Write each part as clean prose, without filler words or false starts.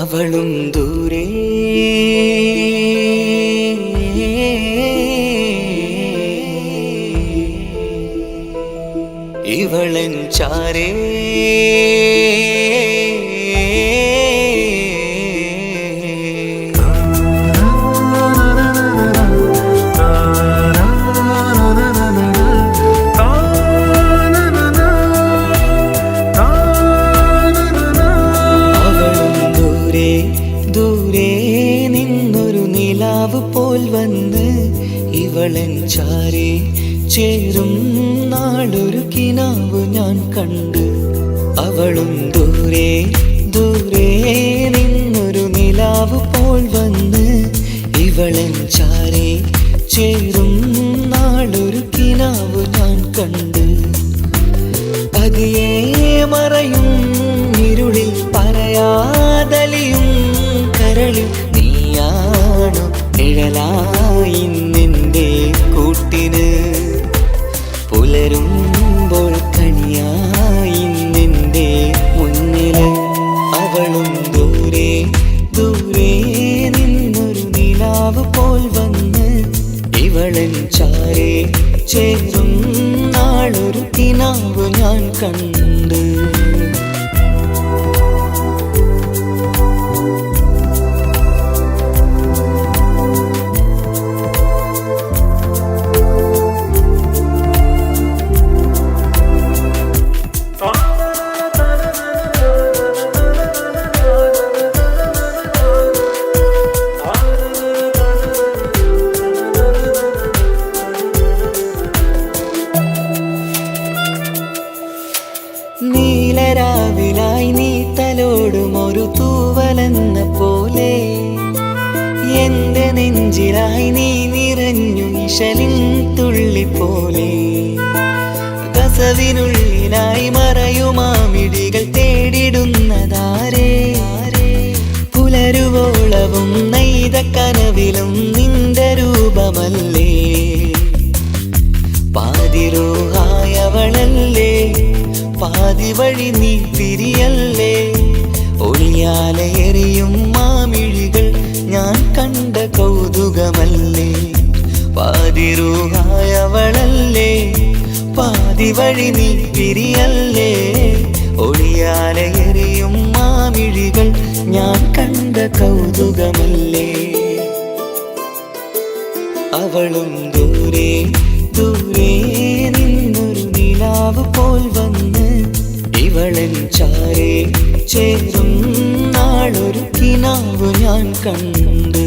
അവളും ദൂരെ ഇവളൻ ചാരേ ദൂരെ നിന്നൊരു നിലാവ് പോൽ വന്ന് ഇവളൻ ചാരേ ചേരും നാളൊരു കിനാവ് ഞാൻ കണ്ട്. അവളും ദൂരെ ദൂരെ നിന്നൊരു നിലാവ് പോൽ വന്ന് ഇവളൻ ചാരേ ചേരും നാളൊരു കിനാവ് ഞാൻ കണ്ട്. പതിയെ മറയും ഇരുളിൽ പറയാതലിയും കരളിൽ നീയാണു നിഴലായി നിന്റെ കൂട്ടിന്. പുലരുമ്പോൾ കണിയായി നിന്റെ മുന്നില്. അവളും ദൂരെ ദൂരെ നിന്നൊരു നിലാവ് പോൽ വന്ന് ഇവളൻ ചാരേ ചേരും നാളൊരു കിനാവ് ഞാൻ കണ്ട്. നീലരാവിലായി നീ തലോടും ഒരു തൂവലെന്ന പോലെ എന്റെ നെഞ്ചിലായി നീ നിറഞ്ഞു ഇശലിൻ തുള്ളി പോലെ. കസവിനുള്ളിലായി മറയുമാമിടികൾ തേടിടുന്നതാരേ. പുലരുവോളവും നെയ്ത കനവിലും നിന്റെ രൂപമല്ലേ. പാതിരൂഹായവളല്ലേ പാതി വഴി നീ തിരിയല്ലേ. ഒളിയാലെറിയും മാമിഴികൾ ഞാൻ കണ്ട കൗതുകമല്ലേ. പാതിരൂഹായവളല്ലേ പാതി വഴി നീ തിരിയല്ലേ. ഒളിയാലെറിയും മാമിഴികൾ ഞാൻ കണ്ട കൗതുകമല്ലേ. അവളും ദൂരെ ദൂരെ നിന്നൊരു നിലാവ് പോൽ വന്ന് ഇവളൻ ചാരേ ചേരും നാളൊരു കിനാവ് ഞാൻ കണ്ട്.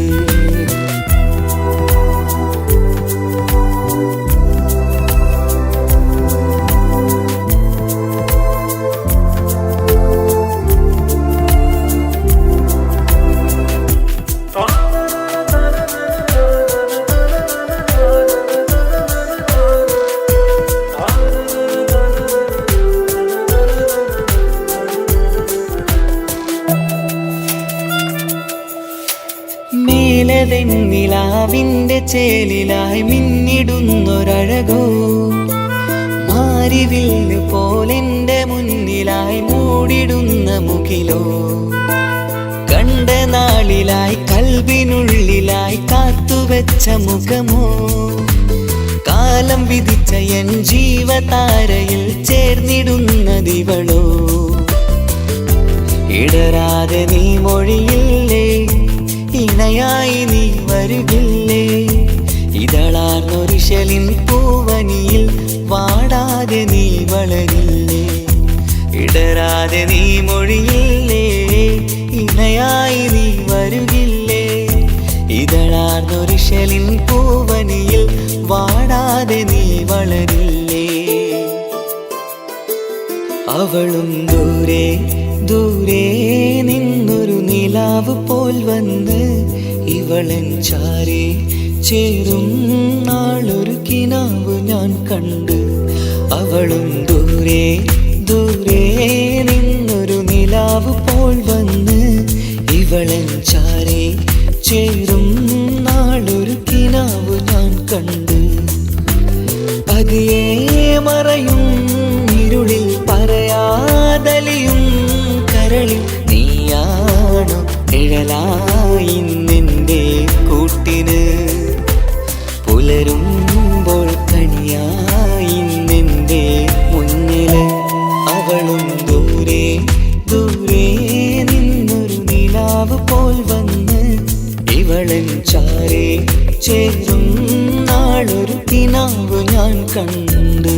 നിലാവിന്റെ ചേലിലായി മിന്നിടുന്നൊരഴകോ. മാരിവില്ല് പോലെന്റെ മുന്നിലായി മൂടിടുന്ന മുകിലോ. കണ്ട നാളിലായി കൽബിനുള്ളിലായി കാത്തുവെച്ച മുഖമോ. കാലം വിധിച്ച എൻ ജീവതാരയിൽ ചേർന്നിടുന്നതിവളോ. ഇടരാതെ നീ മൊഴിയില്ലേ ഇണയായി നീ വരുകില്ലേ. ഇതളാർന്നൊരിശലിൻ പൂവനിയിൽ വാടാതെ നീ വളരില്ലേ. ഇടരാതെ നീ മൊഴിയില്ലേ ഇണയായി നീ വരുകില്ലേ. ഇതളാർന്നൊരിശലിൻ പൂവനിയിൽ വാടാതെ നീ വളരില്ലേ. അവളും ദൂരെ ദൂരെ നിന്നൊരു നിലാവ് പോൽ വന്ന് ഇവളൻ ചാരേ ചേരും നാളൊരു കിനാവ് ഞാൻ കണ്ട്. അവളും ദൂരെ ദൂരെ നിന്നൊരു നിലാവ് പോൽ വന്ന് ഇവളൻ ചാരേ ചേരും നാളൊരു കിനാവ് ഞാൻ കണ്ട്. പതിയെ മറയും ഇരുളിൽ പറയാതലിയും കരളിൽ നീയാണു കണ്ട്.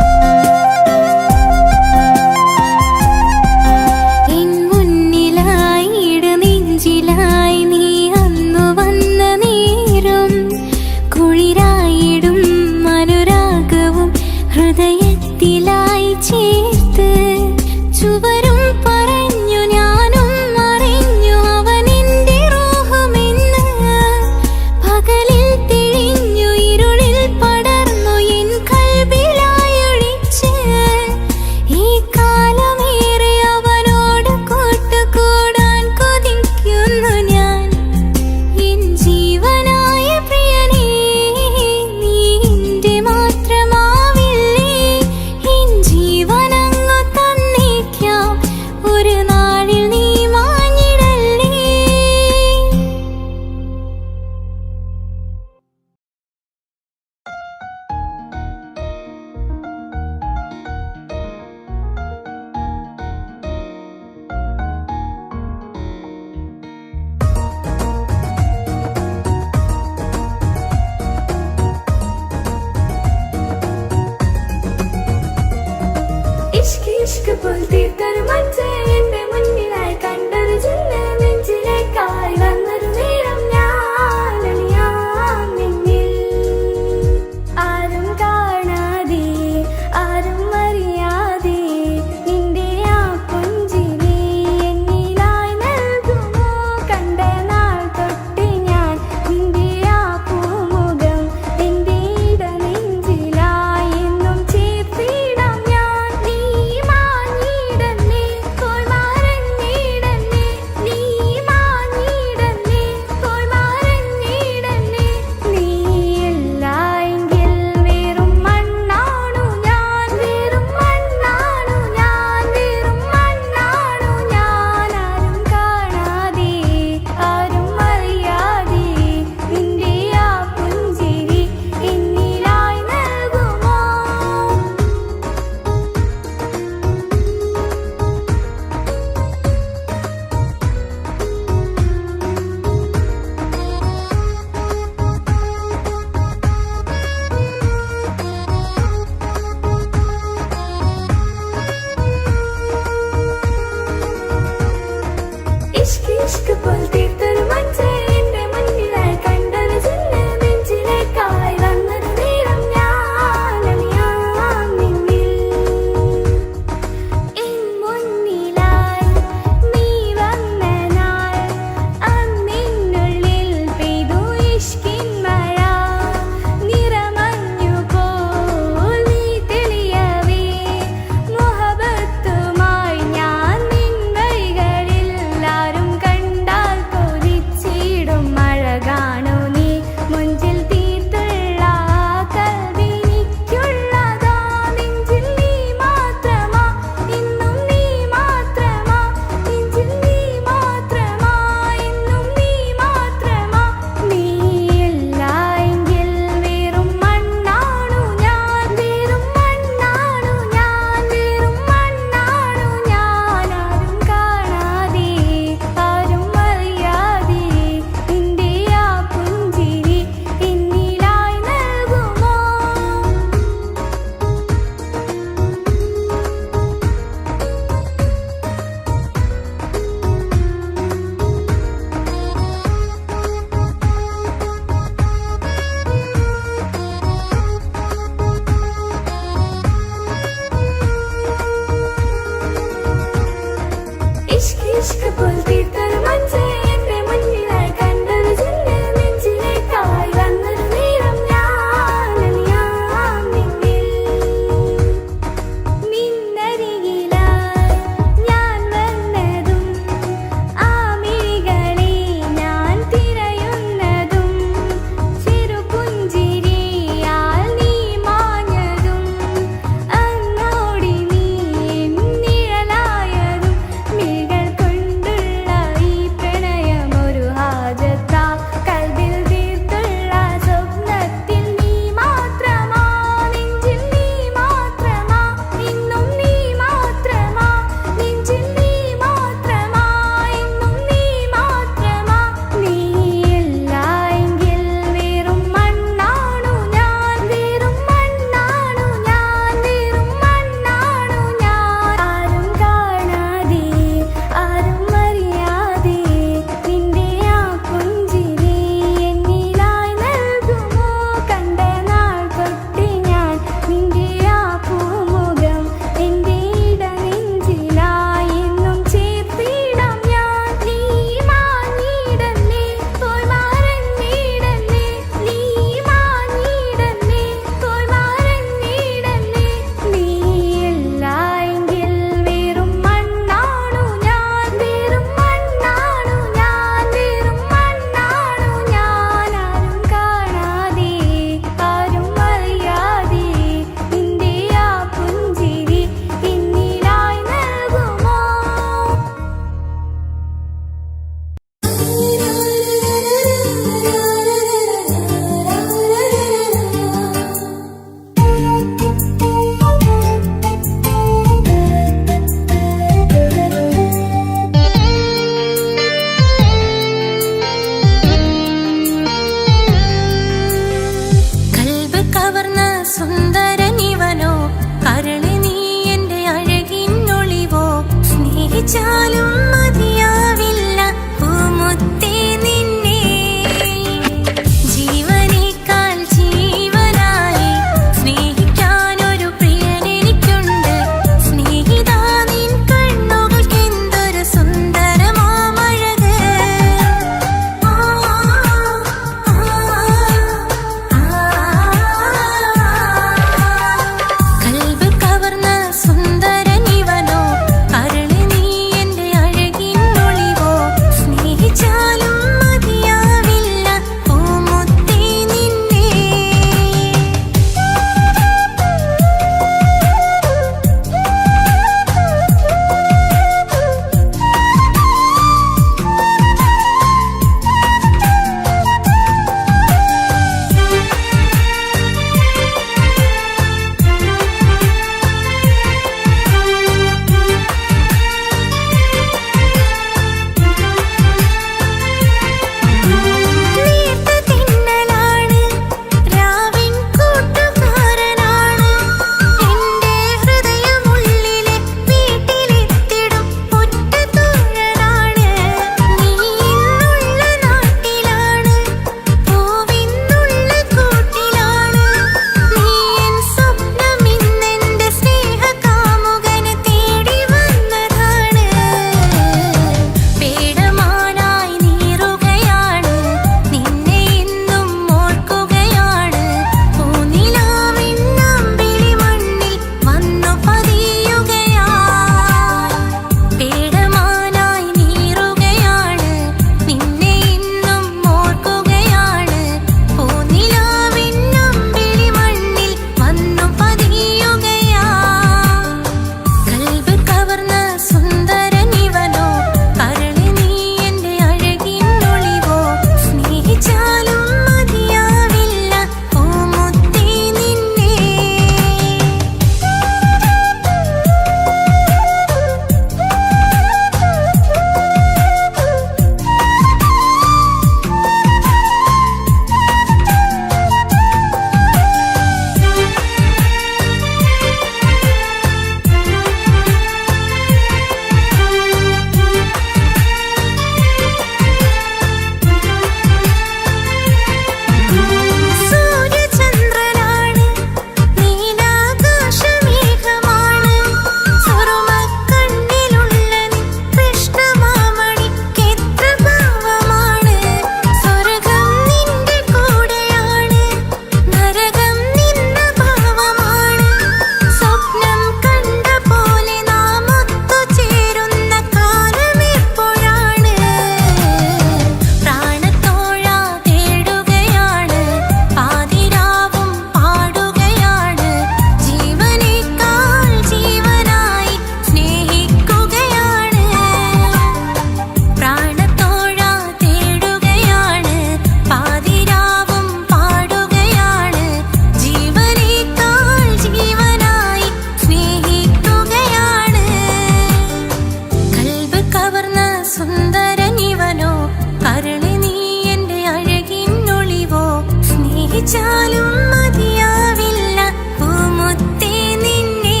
സ്നേഹിച്ചാലും മതിയാവില്ല പൂമുത്തേ നിന്നെ.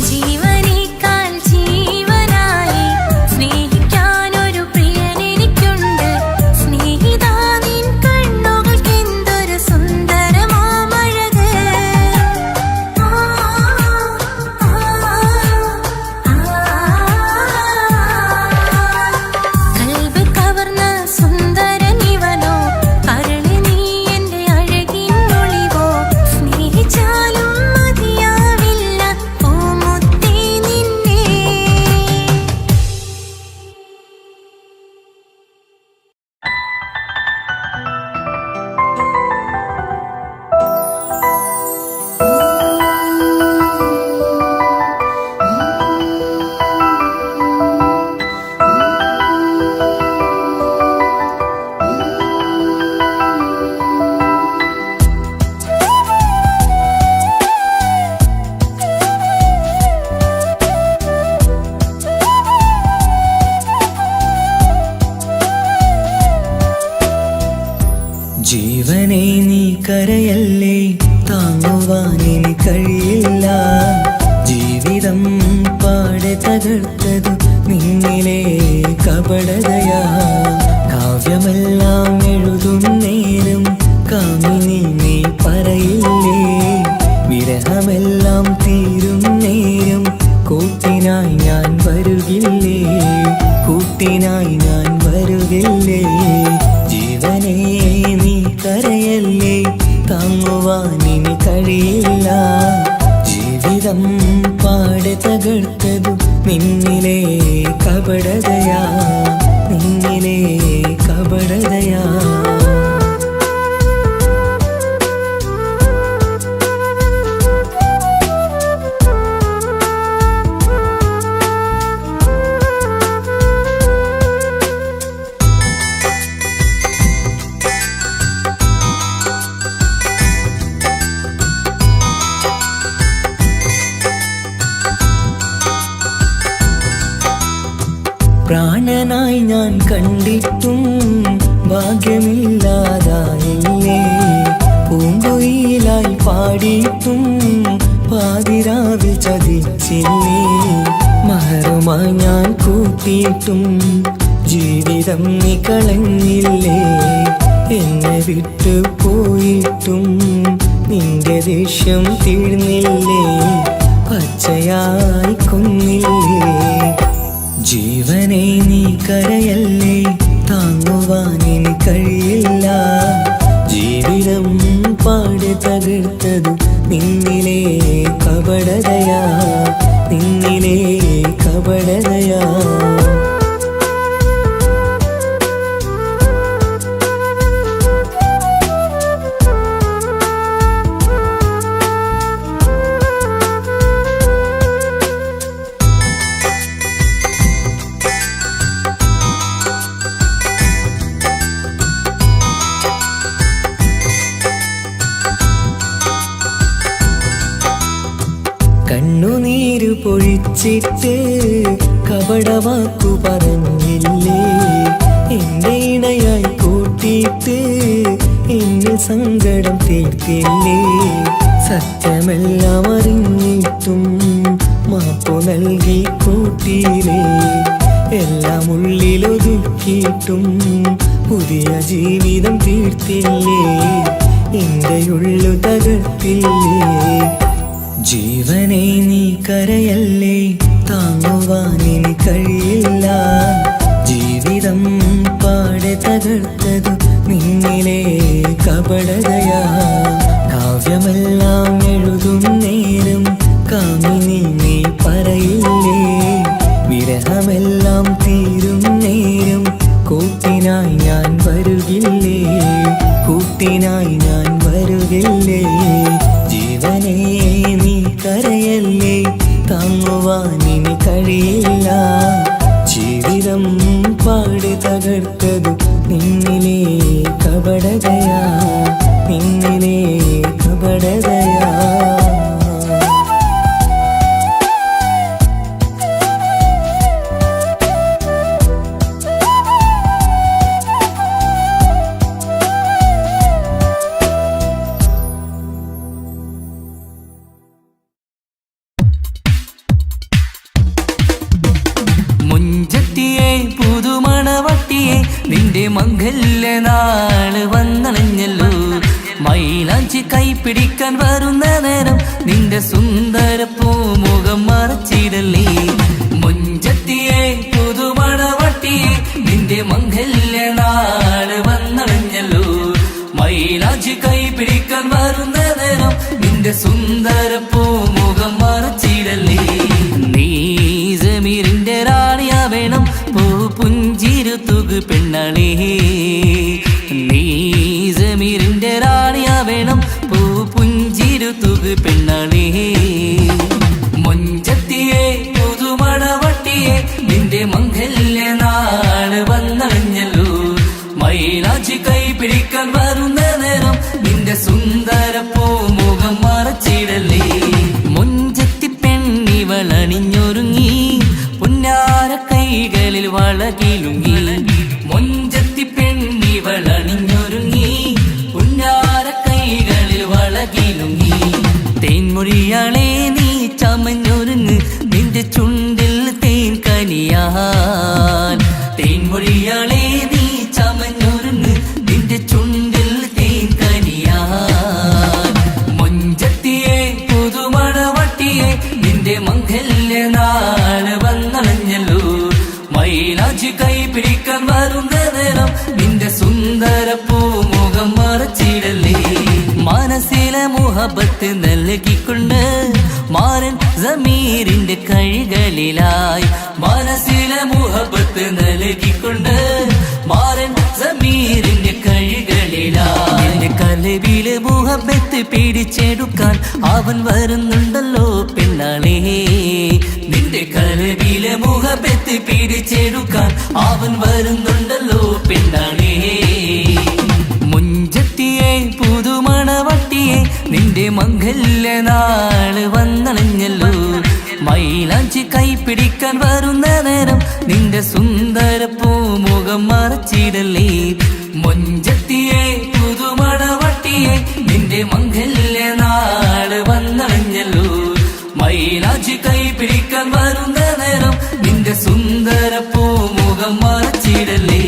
ജീവനേക്കാൾ ജീവനായി സ്നേഹിക്കാനൊരു പ്രിയനെനിക്കുണ്ട്. സ്നേഹിതാ നിൻ കണ്ണുകൾക്കെന്തൊരു സുന്ദരമാമഴക്. കൽബ് കവർന്ന സുന്ദരനിവനോ, കരള് നീ എന്റെ അഴകിനൊളിവോ. സ്നേഹിച്ചാലും മതിയാവില്ല പൂമുത്തേ നിന്നെ. ജീവനെ നീ കരയല്ലേ, താങ്ങുവാനിനി കഴിയില്ല. ജീവിതം പാടെ തകർത്തതു നിന്നിലെ കപടതയാ. കാവ്യമെല്ലാം എഴുതുന്നേരം കാമിനി നീ പറയില്ലേ. വിരഹമെല്ലാം തീരും നേരം കൂട്ടിനായി ഞാൻ വരുകില്ലേ, കൂട്ടിനായി ഞാൻ വരുകില്ലേ. ജീവനേ നീ കരയല്ലേ, താങ്ങുവാനിനി കഴിയില്ല. ജീവിതം പാടെ തകർത്തതു നിന്നിലെ കപടതയാ, നിന്നിലെ കപടതയാ. പ്രാണനായി ഞാൻ കണ്ടിട്ടും ഭാഗ്യമില്ലാതായില്ലേ. പൂങ്കുയിലായി പാടിയിട്ടും പാതിരാവിൽ ചതിച്ചില്ലേ. മഹറുമായി ഞാൻ കൂട്ടിയിട്ടും ജീവിതം നീ കളഞ്ഞില്ലേ. എന്നെ വിട്ടു പോയിട്ടും നിന്റെ ദേഷ്യം തീർന്നില്ലേ, പച്ചയായി കൊന്നില്ലേ. ജീവനെ നീ കരയല്ലേ, താങ്ങുവാനിനി കഴിയില്ല. ജീവിതം പാടെ തകർത്തതു നിന്നിലെ കപടതയാ, നിന്നിലെ കപടതയാ. കണ്ണുനീരു പൊഴിച്ചിട്ട് കപടവാക്കു പറഞ്ഞില്ലേ. എന്റെ ഇണയായി കൂട്ടിയിട്ട് എന്റെ സങ്കടം തീർത്തില്ലേ. സത്യമെല്ലാം അറിഞ്ഞിട്ടും മാപ്പു നൽകി കൂട്ടിയില്ലേ. എല്ലാം ഉള്ളിലൊതുക്കിയിട്ടും പുതിയ ജീവിതം തീർത്തില്ലേ. എന്റെ ഉള്ളു തകർത്തില്ലേ. ജീവനെ നീ കരയല്ലേ, താങ്ങുവാനിനി കഴിയില്ല. ജീവിതം പാടെ തകർത്തതു നിന്നിലെ കപടതയാ. കാവ്യമെല്ലാം എഴുതുന്നേരം കാമിനി നീ പറയില്ലേ. വിരഹമെല്ലാം തീരും നേരം കൂട്ടിനായി ഞാൻ വരുകില്ലേ, കൂട്ടിനായി ഞാൻ വരുകില്ലേ. ജീവനേ നീ കരയല്ലേ, താങ്ങുവാനിനി കഴിയില്ല. ജീവിതം പാടെ തകർത്തതു നിന്നിലെ കപടതയാ, നിന്നിലെ കപടതയാ. നാള് വന്നണഞ്ഞല്ലോ മൈലാഞ്ചി കൈ പിടിക്കാൻ വരുന്ന നേരം നിന്റെ സുന്ദര പൂമുഖം മറച്ചിടല്ലേ മുഞ്ചത്തിയെ പുതുമണവട്ടിയെ നിന്റെ മംഗല്യ നാള് വന്നണഞ്ഞല്ലോ മൈലാഞ്ചി കൈ പിടിക്കാൻ വരുന്ന നേരം നിന്റെ സുന്ദര പൂമുഖം മറച്ചിടല്ലേ നീ ജമീറിന്റെ റാണിയാ വേണം പൂ പുഞ്ചിരു തുകു പെണ്ണളേ നീ ജമീറിന്റെ റാണിയാ വേണം പൂ പുഞ്ചിരു തുകു പെണ്ണളേ മുഞ്ചത്തിയെ പുതുമണവട്ടിയെ നിന്റെ മംഗല്യ നാള് വന്നണഞ്ഞല്ലോ മൈലാഞ്ചി കൈ പിടിക്കാൻ വരുന്ന നേരം നിന്റെ സുന്ദര പൂമുഖം മറച്ചിടല്ലേ മുഞ്ചത്തി പെണ്ണിവളണിഞ്ഞൊരുങ്ങി പുന്നാര കൈകളിൽ വളകിലുങ്ങി മുഞ്ചത്തി പെണ്ണിവളണിഞ്ഞൊരുങ്ങി പുന്നാര കൈകളിൽ വളകിലുങ്ങി തേൻമൊഴിയാളെ നീ ചമഞ്ഞൊരുങ്ങ് നിന്റെ ചുണ്ടിൽ തേൻ കനിയാൻ തേൻമൊഴിയാളെ നീ ചമഞ്ഞൊരുങ്ങ് നിന്റെ ചുണ്ടിൽ തേൻ കനിയാൻ മുഞ്ചത്തിയെ പുതുമണവട്ടിയെ നിന്റെ മംഗല്യ നാള് വന്നണഞ്ഞല്ലോ മൈലാഞ്ചി കൈ പിടിക്കാൻ വരുന്ന നേരം നിന്റെ സുന്ദര പൂമുഖം മറച്ചിടല്ലേ മനസ്സിലെ മുഹബത്ത് നൽകിക്കൊണ്ട് മാരൻ ജമീറിന്റെ കൈകളിലായി മനസ്സിലെ മുഹബത്ത് നൽകിക്കൊണ്ട് മാരൻ ജമീറിന്റെ കൈകളിലായി എന്റെ കലവിലെ മുഹബത്ത് പിടിച്ചെടുക്കാൻ അവൻ വരുന്നുണ്ടല്ലോ പെണ്ണാളേ നിന്റെ കലവിലെ മുഹബത്ത് പിടിച്ചെടുക്കാൻ അവൻ വരുന്നുണ്ടല്ലോ പെണ്ണാളേ മുഞ്ചത്തിയെ പുതുമണവട്ടിയെ നിന്റെ മംഗല്യ നാള് വന്നണഞ്ഞല്ലോ മൈലാഞ്ചി കൈ പിടിക്കാൻ വരുന്ന നേരം നിന്റെ സുന്ദര പൂമുഖം മറച്ചിടല്ലേ മുഞ്ചത്തിയെ പുതുമണവട്ടിയെ നിന്റെ മംഗല്യ നാള് വന്നണഞ്ഞല്ലോ മൈലാഞ്ചി കൈ പിടിക്കാൻ വരുന്ന നേരം നിന്റെ സുന്ദര പൂമുഖം മറച്ചിടല്ലേ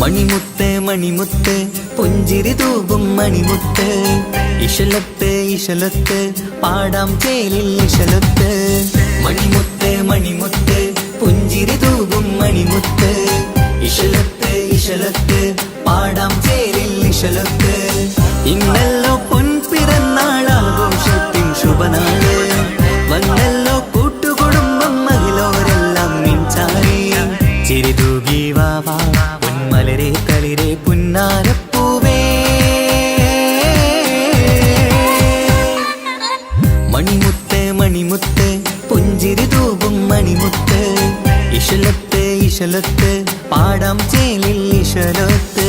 മണിമുത്ത് മണിമുത്ത് പുഞ്ചിരി തൂകും മണിമുത്ത് ഇശലത്ത് ഇശലത്ത് പാടാം ചേലിൽ ഇശലത്ത് മണിമുത്ത് മണിമുത്ത് പുഞ്ചിരി തൂകും മണിമുത്ത് ഇശലത്ത് ഇശലത്ത് പാടാം ചേലിൽ ഇശലത്ത് ഇന്നല്ലോ പൊൻപിറന്നാളാഘോഷത്തിൻ ശുഭനാള് വന്നല്ലോ കൂട്ടുകുടുംബം മഹിലോരെല്ലാം മിൻചാരി ചിരിതൂകി വാവാ പൊന്മലരെ കളിരെ പുന്നാരപ്പൂവേ മണിമുത്ത് മണിമുത്ത് പുഞ്ചിരി തൂകും മണിമുത്ത് ഇശലത്ത് ഇശലത്ത് പാടാം ചേലിൽ ഇശലത്ത്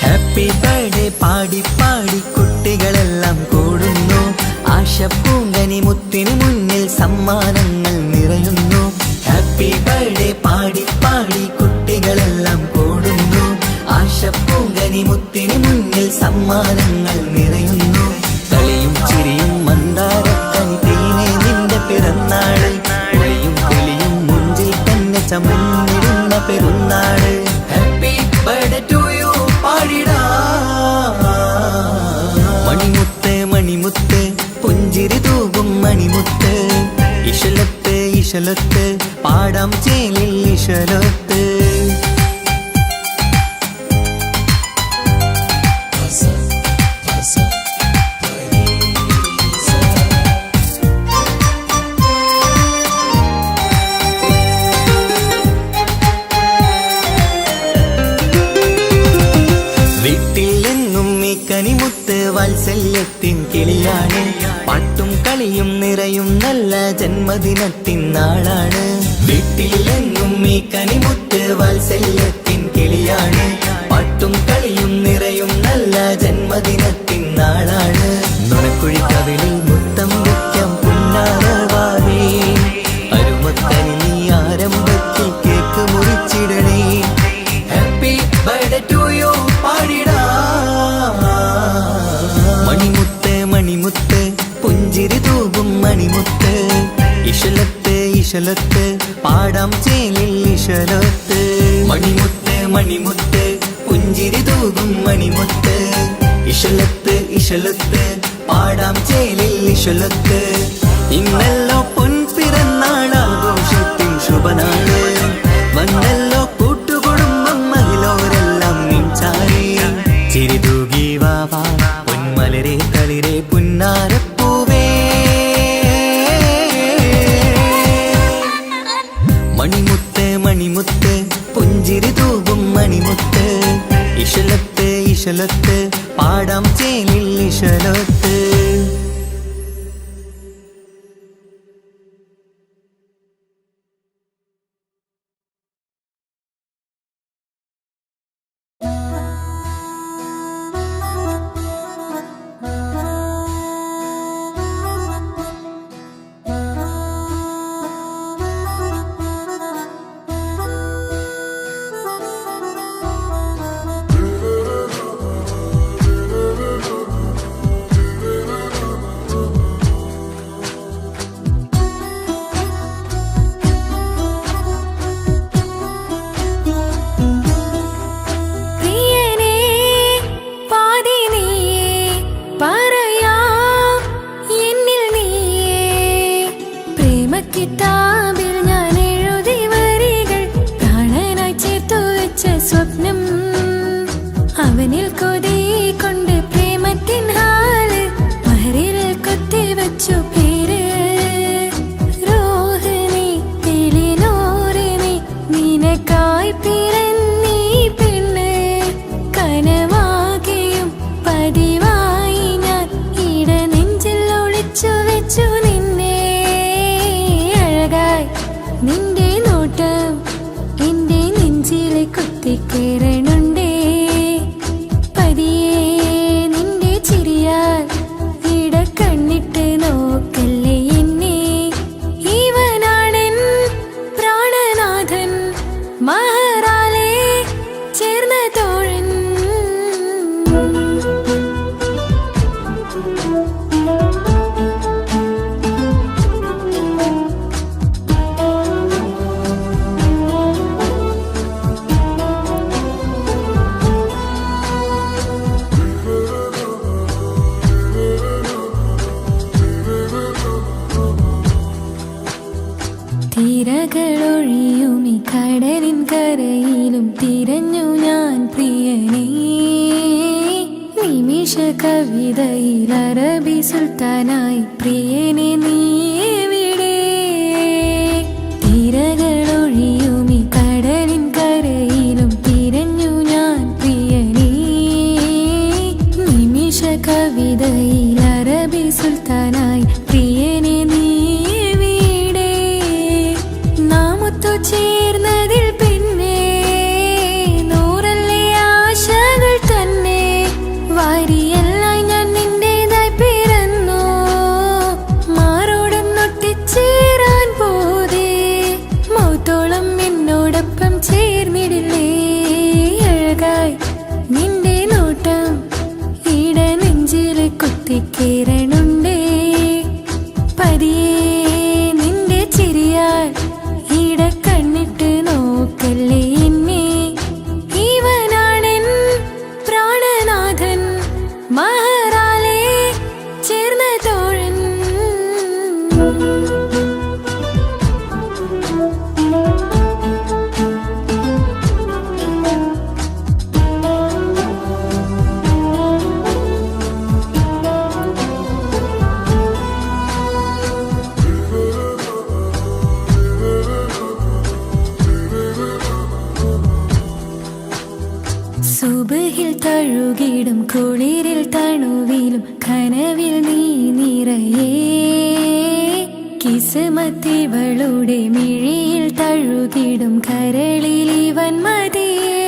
ഹാപ്പി ബർത്ത്ഡേ പാടി പാടി കുട്ടികളെല്ലാം കൂടുന്നു ആശപ്പൂങ്കനി മുത്തിന് മുന്നിൽ സമ്മാനങ്ങൾ നിറയുന്നു ഹാപ്പി ബർത്ത്ഡേ പാടി പാടി കുട്ടികളെല്ലാം കൂടുന്നു ആശപ്പൂങ്കനി മുത്തിന് മുന്നിൽ സമ്മാനങ്ങൾ നിറയുന്നു കളിയും ചിരിയും മന്ദാരക്കനി തേനെ നിന്റെ പിറന്നാള് ഒളിയും തെളിയും മുഞ്ചിൽ തന്നെ ചമന്നിടുന്ന പെരുന്നാള് ഹാപ്പി ബർത്ത്ഡേ ടു യു പാടിടാ മണിമുത്ത് മണിമുത്ത് പുഞ്ചിരി തൂകും മണിമുത്ത് ഇശലത്ത് ഇശലത്ത് പാടാം ചേലിൽ ഇശലത്ത് നല്ല ജന്മദിനത്തിൻ നാളാണ്. വീട്ടിലെങ്ങും ഈ കനിമുത്ത് വാത്സല്യത്തിൻ കിളിയാണ്. പാട്ടും കളിയും നിറയും നല്ല ജന്മദിനത്തിൻ നാളാണ്. നുണക്കുഴിക്കവിളിൽ മുത്തം വയ്ക്കാം പുന്നാരവാനേ. അരുമക്കനി നീ ആരംഭത്തിൽ കേക്ക് മുറിച്ചിടണേ. ഹാപ്പി ബർത്ത്ഡേ ടു യു പാടിടാ. മണിമുത്ത് മണിമുത്ത് പുഞ്ചിരി തൂകും മണിമുത്ത്. ഇശലത്ത് ഇശലത്ത് പാടാം ചേലിൽ ഇശലത്ത്. മണിമുത്ത് മണിമുത്ത് പുഞ്ചിരി തൂകും മണിമുത്ത്. ഇശലത്ത് ഇശലത്ത് പാടാം ചേലിൽ ഇശലത്ത്. ഇന്നല്ലോ പൊൻപിറന്നാളാഘോഷത്തിൻ ശുഭനാള്. വന്നല്ലോ കൂട്ടുകുടുംബം മഹിളോരെല്ലാം നിൻചാരി. ചിരി തൂകി വാവാ പൊന്മലരെ കളിരെ പുന്നാരപ്പൂവേ. മണിമുത്ത് മണിമുത്ത് പുഞ്ചിരി തൂകും മണിമുത്ത്. ഇശലത്ത് ഇശലത്ത് പാടാം ചേലിൽ ഇശലത്ത്. കിതാബിൽ ഞാൻ എഴുതി വരികൾ പ്രാണനായി ചേർത്തു വെച്ച സ്വപ്നം. അവനിൽ കൊതി കൊണ്ട് പ്രേമത്തിൻ ഹാല് മഹറിൽ കൊത്തി വച്ചു പേര്. റോഹിണി തെളിനോറിനി നിനക്കായി പിറന്നീ പെണ്ണ്. കനവാകെയും പതിവായി ഞാൻ ഇട നെഞ്ചിൽ ഒളിച്ചു വെച്ചു നിന്നെ. നിന്റെ നോട്ടം എന്റെ നെഞ്ചിലെ കുത്തിക്കേറണുണ്ടേ. പതിയെ നിന്റെ ചിരിയാൽ ഇട കണ്ണിട്ട് നോക്കല്ലേ എന്നെ. ഇവനാണെൻ പ്രാണനാഥൻ മഹറാലെ ചേർന്ന തോഴൻ. തിരകളൊഴിയും ഈ കടലിൻ കരയിലും തിരഞ്ഞു ഞാൻ പ്രിയനേ. നിമിഷ കവിതയിൽ അറബി സുൽത്താനായി പ്രിയനെ നീ എവിടെ. തിരകളൊഴിയും ഈ കടലിൻ കരയിലും തിരഞ്ഞു ഞാൻ പ്രിയനേ. നിമിഷ കവിതയിൽ അറബി സുൽത്താനായി പ്രിയനെ നീ ചേർന്നതിൽ പിന്നെ നൂറല്ലേ ആശകൾ തന്നെ. വാരിയെല്ലാം ഞാൻ നിന്റേതായി പിറന്നു. മാറോടൊന്നൊട്ടിച്ചേരാൻ പോതേ മൗത്തോളം എന്നോടൊപ്പം ചേർന്നിടില്ലേ. അഴകായി നിന്റെ നോട്ടം ഇട നെഞ്ചിലെ കുത്തിക്കേറണുണ്ടേ. പതിയെ നിന്റെ ചിരിയാൽ ഇട കണ്ണിട്ട് നോക്കല്ലേ എന്നെ. ഇവനാണെൻ പ്രാണനാഥൻ മഹറാലെ ചേർന്ന തോഴൻ. സുബഹിൽ തഴുകിടും കുളിരിൽ തണുവിലും കനവിൽ നീ നിറയേ. കിസ്മത്തിവളുടെ മിഴിയിൽ തഴുകിടും കരളിൽ ഇവൻ മതിയേ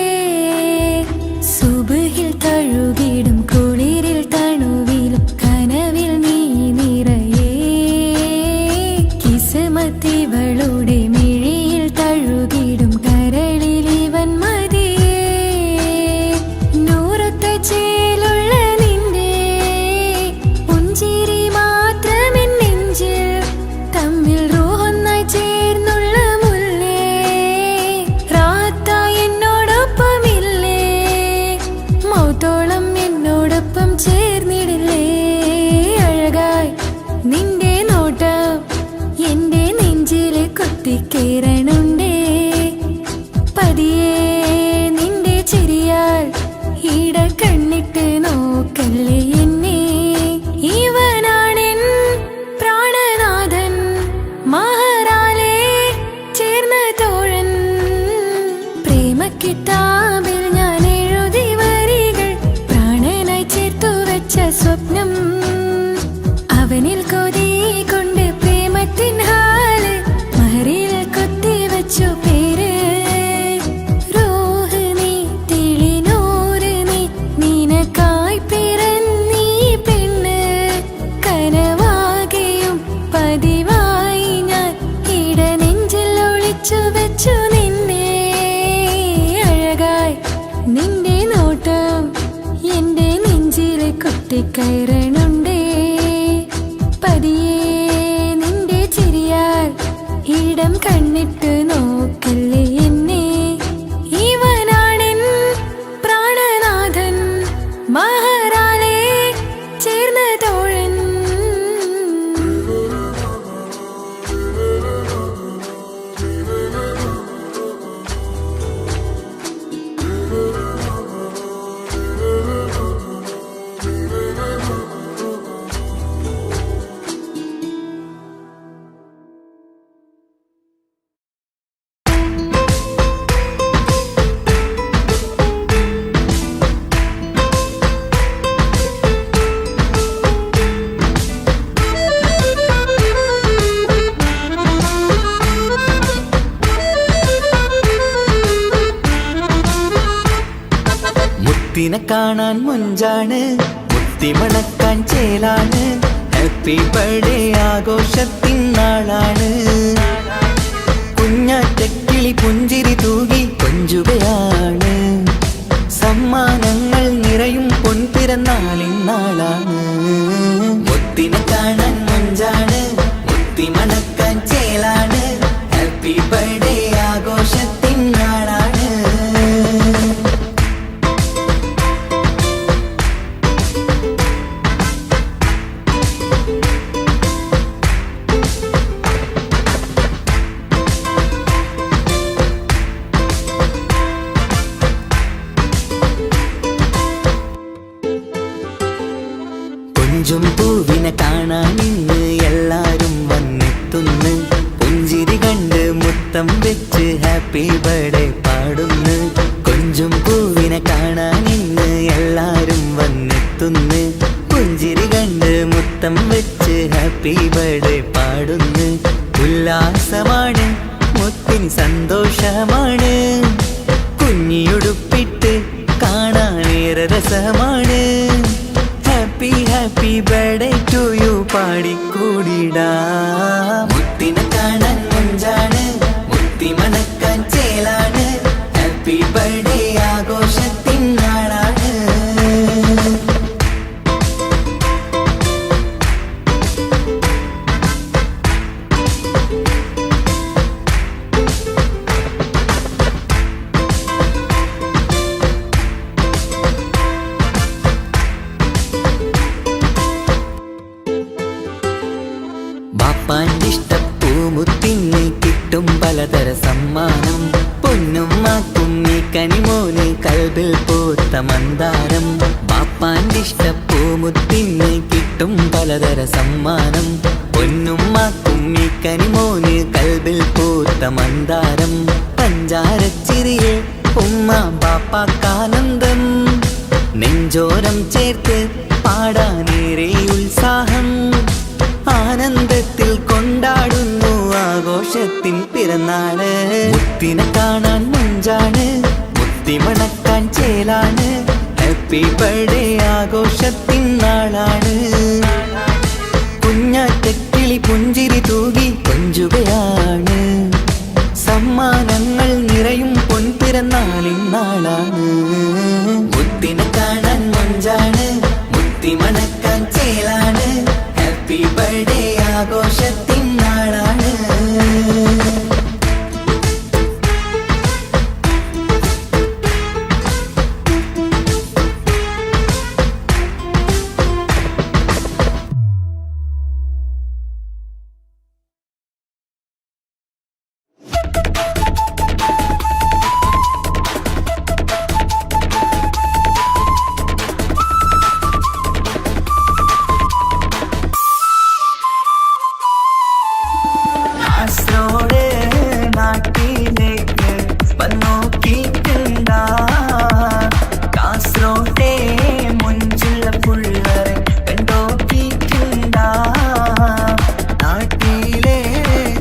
സുബഹിൽ തഴുകിടും കുളിരിൽ തണുവിലും കനവിൽ നീ നിറയേ കിസ്മത്തിവളുടെ മിഴിയിൽ തഴുകിടും കരളിൽ ഇവൻ മതിയേ നൂറത്ത ചേലുള്ള നിന്റെ പുഞ്ചിരി മാത്രമെൻ നെഞ്ചിൽ തമ്മിൽ റൂഹൊന്നായി ചേർന്നുള്ള മുല്ലേ റാത്തായി എന്നോടൊപ്പമില്ലേ മൗത്തോളം എന്നോടൊപ്പം ചേർന്നിടില്ലേ അഴകായി നിന്റെ നോട്ടം എന്റെ നെഞ്ചിലെ കുത്തിക്കേറണുണ്ടേ പതിയെ നിന്റെ ചിരിയാൽ ഈട കണ്ണിട്ട് നോക്കല്ലേ എന്നെ ഇവനാണെൻ പ്രാണനാഥൻ മഹറാലേ ചേർന്ന തോഴൻ പ്രേമക്കിതാബിൽ ഞാൻ എഴുതി വരികൾ പ്രാണനായി ചേർത്തു വെച്ച സ്വപ്നം അവനിൽ കൊതി കൊണ്ട് പ്രേമത്തിൻ ഹാല് മഹറിൽ കൊത്തി വെച്ചു പേര് റൂഹ് നീ തെളിനൂറ് നീ നിനക്കായി പിറന്നീ പെണ്ണ് കനവാകെയും പതിവായി ഞാൻ ഇട നെഞ്ചിൽ ഒളിച്ചു വെച്ചു നിന്നെ അഴകായി നിന്റെ നോട്ടം എന്റെ നെഞ്ചിലെ കുത്തിക്കയറണുണ്ടേ പതിയെ നിന്റെ ചിരിയാൽ ഇടം കണ്ണിട്ട് നോക്കല്ലേ എന്നെ ഇവനാണെൻ പ്രാണനാഥൻ മഹറാലേ ചേർന്ന തോഴൻ മുത്തിനെ കാണാൻ മുഞ്ചാണ് മുത്തിമണക്കാൻ ചേലാണ് ഹാപ്പി ബർത്ത്ഡേ ആഘോഷത്തിൻ നാളാണ് കുഞ്ഞാറ്റക്കിളി പുഞ്ചിരി തൂകി കൊഞ്ചുകയാണ് സമ്മാനങ്ങൾ നിറയും പൊൻപിറന്നാളിൻ നാളാണ് മുത്തിനെ കാണാൻ മുഞ്ചാണ് മുത്തിമണക്കാൻ ചേലാണ് ഹാപ്പി ബർത്ത്ഡേ ആഘോഷത്തിൻ നാളാണ് കൊഞ്ചും പൂവിനെ കാണാൻ ഇന്ന് എല്ലാരും വന്നെത്തുന്നു പുഞ്ചിരി കണ്ട് മുത്തം വെച്ച് ഹാപ്പി ബർത്ത്ഡേ പാടുന്നു കൊഞ്ചും പൂവിനെ കാണാൻ ഇന്ന് എല്ലാരും വന്നെത്തുന്നു പുഞ്ചിരി കണ്ട് മുത്തം വെച്ച് ഹാപ്പി ബർത്ത്ഡേ പാടുന്നു ഉല്ലാസമാണ് മുത്തിന് സന്തോഷമാണ് കുഞ്ഞിയുടുപ്പിട്ട് കാണാനേറെ രസമാണ് happy happy birthday to you പാടിക്കൂടിടാ മുത്തിനെ കാണാൻ മുഞ്ചാണ് മുത്തി മണക്കാൻ ചേലാണ് ഹാപ്പി ബർത്ത്ഡേ ആഘോഷത്തിൻ നാളാണ് ബാപ്പാന്റെ ഇഷ്ടപ്പൂമുത്തിന് കിട്ടും പലതര സമ്മാനം പൊന്നും മാക്കും ഈ കനിമോന് കൽബിൽ പൂത്ത മന്ദാരം ബാപ്പാന്റെ ഇഷ്ടപ്പൂമുത്തിന് കിട്ടും പലതര സമ്മാനം പൊന്നും മാക്കും ഈ കനിമോന് കൽബിൽ പൂത്ത മന്ദാരം പഞ്ചാരച്ചിരിയെ ഉമ്മ ബാപ്പാക്കാനന്ദം നെഞ്ചോരം ചേർത്ത് പാടാനേറെ ഉത്സാഹം ആനന്ദത്തിൽ കൊണ്ടാടുന്നു ആഘോഷത്തിൻ പിറന്നാള്. മുത്തിനെ കാണാൻ മുഞ്ചാണ്, മുത്തി മണക്കാൻ ചേലാണ്. ഹാപ്പി ബർത്ത്ഡേ ആഘോഷത്തിൻ നാളാണ്. കുഞ്ഞാറ്റക്കിളി പുഞ്ചിരി തൂകി കൊഞ്ചുകയാണ്. സമ്മാനങ്ങൾ നിറയും പൊൻപിറന്നാളിൻ നാളാണ്. മുത്തിനെ കാണാൻ മഞ്ചാണ്, മുത്തി മണക്കാൻ ചേലാണ്. ഹാപ്പി ബർത്ത്ഡേ ആഘോഷത്തിൻ നാളാണ്. കാസർഗോഡ് നാട്ടിലേക്ക് വന്നോക്കിയിട്ടുണ്ടാ. കാസർഗോഡേ മുഞ്ചുള്ള പുള്ളറെ കണ്ടോക്കിയിട്ടുണ്ടാ. നാട്ടിലെ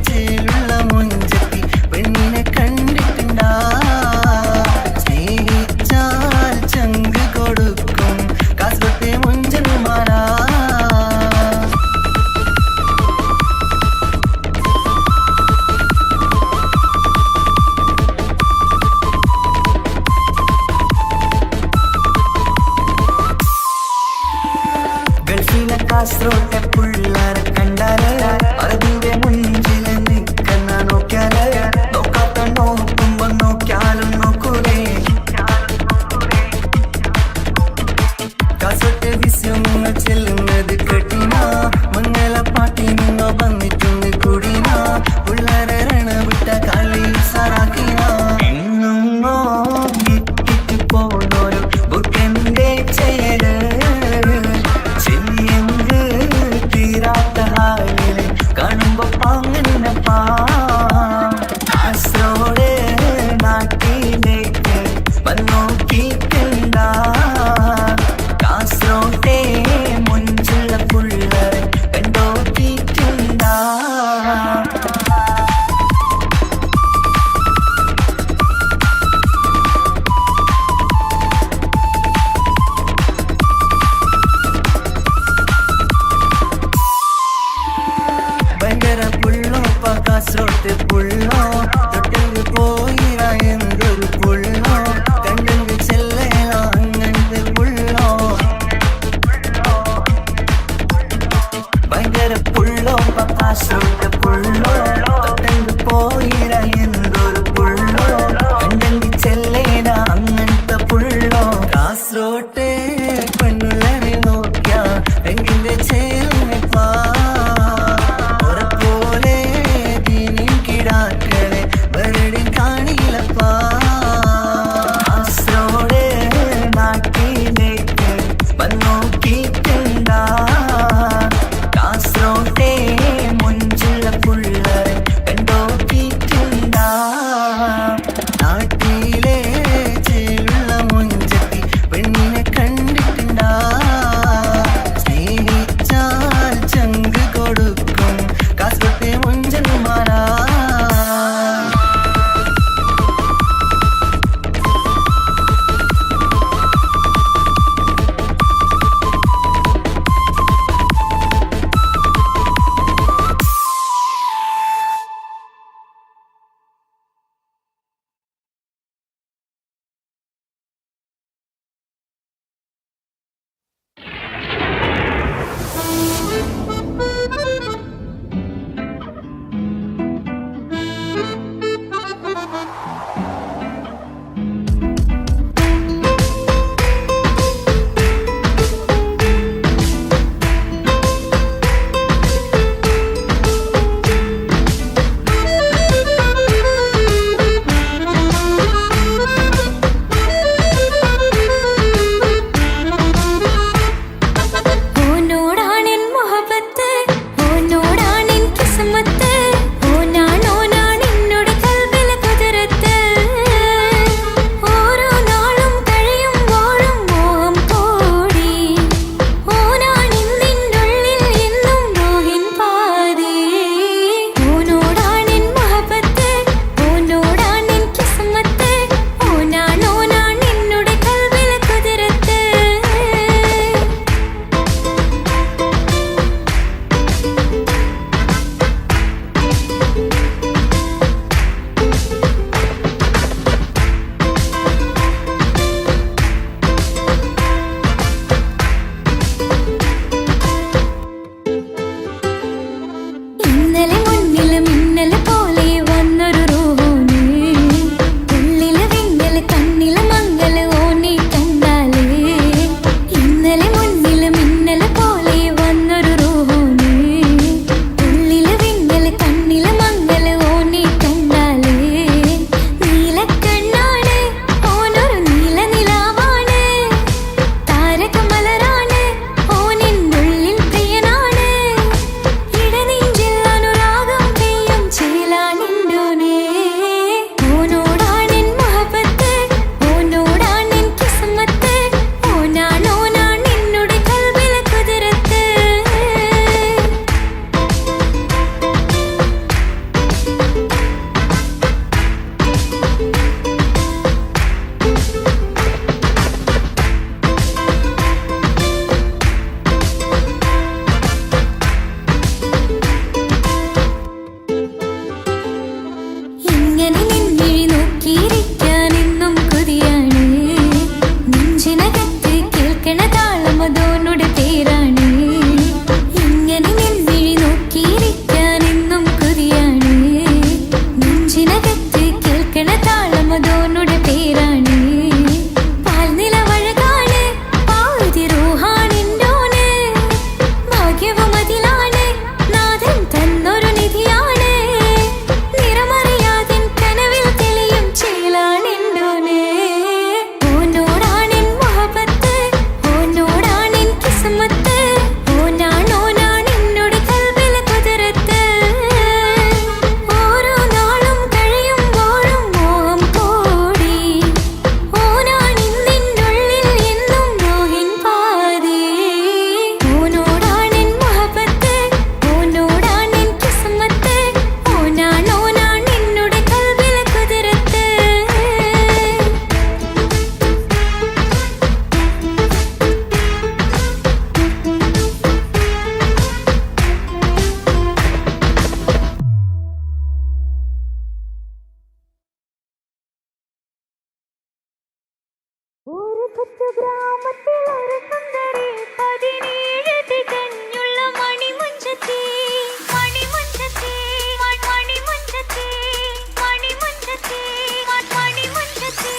ചേലുള്ള മുഞ്ചത്തി പെണ്ണിനെ കണ്ടിട്ടുണ്ടാ. സ്നേഹിച്ചാൽ ചങ്ക് കൊടുക്കും കാസർഗോട്ടെ മുഞ്ചന്മാരാ. കാസർഗോട്ടെ പുള്ളാരെ കണ്ടാല് അതിന്റെ മുഞ്ചില് നിൽക്കുന്ന നോക്കിയാല് നോക്കാത്ത നോക്കുമ്പോ നോക്കിയാലും നോക്കൂലേ. കാസർഗോട്ടെ വിസ്യങ്ങൾ ചെല്ലുന്നത് കെട്ടിന മംഗളപ്പാട്ടി നിന്നോ വന്നിട്ടുണ്ട് കുടിന. പുള്ളാരെ രണവിട്ട കളി സാറാക്കിന. എന്നും നോക്കിട്ട് പോണോരു ബുക്കന്റെ ചേര് കാണുമ്പോ പാങ്ങനപ്പാ. കാസർഗോഡ് നാട്ടിലേക്ക് വന്നോക്കിയിട്ടുണ്ടാ. കാസർഗോട്ടെ മുഞ്ചുള്ള പുള്ളറെ കണ്ടോക്കിയിട്ടുണ്ടാ. ഭയങ്കര പുള്ളോ കാസർഗോട്ടെ പുള്ളോ. തൊട്ടെങ്കിൽ പോയിര എന്തൊരു പുള്ളോ. കണ്ടെങ്കിൽ ചെല്ലല അങ്ങനത്തെ പുള്ളോ. ഭയങ്കര പുള്ളോ കാസർഗോട്ടെ പുള്ളോ. തൊട്ടെങ്കിൽ പോയിര എന്തൊരു പുള്ളോ. കണ്ടെങ്കിൽ ചെല്ലല അങ്ങനത്തെ പുള്ളോ. കാസർഗോട്ടെ പെണ്ണുള്ളരെ നോക്കിയ എങ്കിന്റെ ചേർന്നിപ്പാ. പോലെ ദീനിൻ കിടാൻ മിന്നല് പോലെ വന്നൊരു റൂഹോന് ഉള്ളില് വിങ്ങല് കണ്ണില് മങ്ങല് ഓനെ കണ്ടാല് ഇന്നലെ മുന്നില് മിന്നല് പോലെ വന്നൊരു റൂഹോന് ഉള്ളില് വിങ്ങല് കണ്ണില് മങ്ങല് ഓനെ കണ്ടാല് നീലക്കണ്ണാണ് ഓനൊരു നീല നിലാവാണ് താരകമലരാണ് ഓനിൻ്റെ ഉള്ളിൽ പ്രിയനാണ് ഇടനെഞ്ചിൽ അനുരാഗം പെയ്യും ചേലാനിണ്ടോനെ ഓനോടാണെൻ മുഹബത്ത് ഓനോടാണെൻ കിസ്മത്ത് ഓനാണ് എന്നോട് കൽബിലെ കുതിരത്ത് ഇങ്ങനെ നിന്നിഴി നോക്കിയിരിക്കാൻ എന്നും കൊതിയാണ് നെഞ്ചിനകത്ത് കേൾക്കണ താളം അതോനുടെ പേരാണ് ഇങ്ങനെ നിന്നിഴി നോക്കിയിരിക്കാൻ എന്നും കൊതിയാണ് നെഞ്ചിനകത്ത് കേൾക്കണ താളം അതോനുടെ പേരാണ് പാൽനിലവഴകാണ് പാതി റൂഹാണെൻ്റോന് ഭാഗ്യവും അതിലാണ് നാഥൻ തന്നൊരു നിധിയാണ് നിറമറിയാതിൻ കനവിൽ തെളിയും ചേലാണെൻ്റോനെ ഓനോടാണെൻ മുഹബത്ത് ഓനോടാണെൻ കിസ്മത്ത് ഓനാണ് എന്നോട് കൽബിലെ കുതിരത്ത് ഓരോ നാളും കഴിയുമ്പോഴും മോഹം കൂടി ഓനാണിന്നിനുള്ളിൽ എന്നും മോഹിൻ പാതി ഓനോടാണെൻ മുഹബത്ത് ഓനോടാണെൻ കിസ്മത്ത് ഓനാണ് എന്നോട് കൽബിലെ കുതിരത്ത് ഒരു കൊച്ചു ഗ്രാമത്തിൽ ഒരു സുന്ദരി 17 തികഞ്ഞുള്ള മണിമുഞ്ചത്തി മണിമുഞ്ചത്തി മണിമുഞ്ചത്തി മണിമുഞ്ചത്തി മണിമുഞ്ചത്തി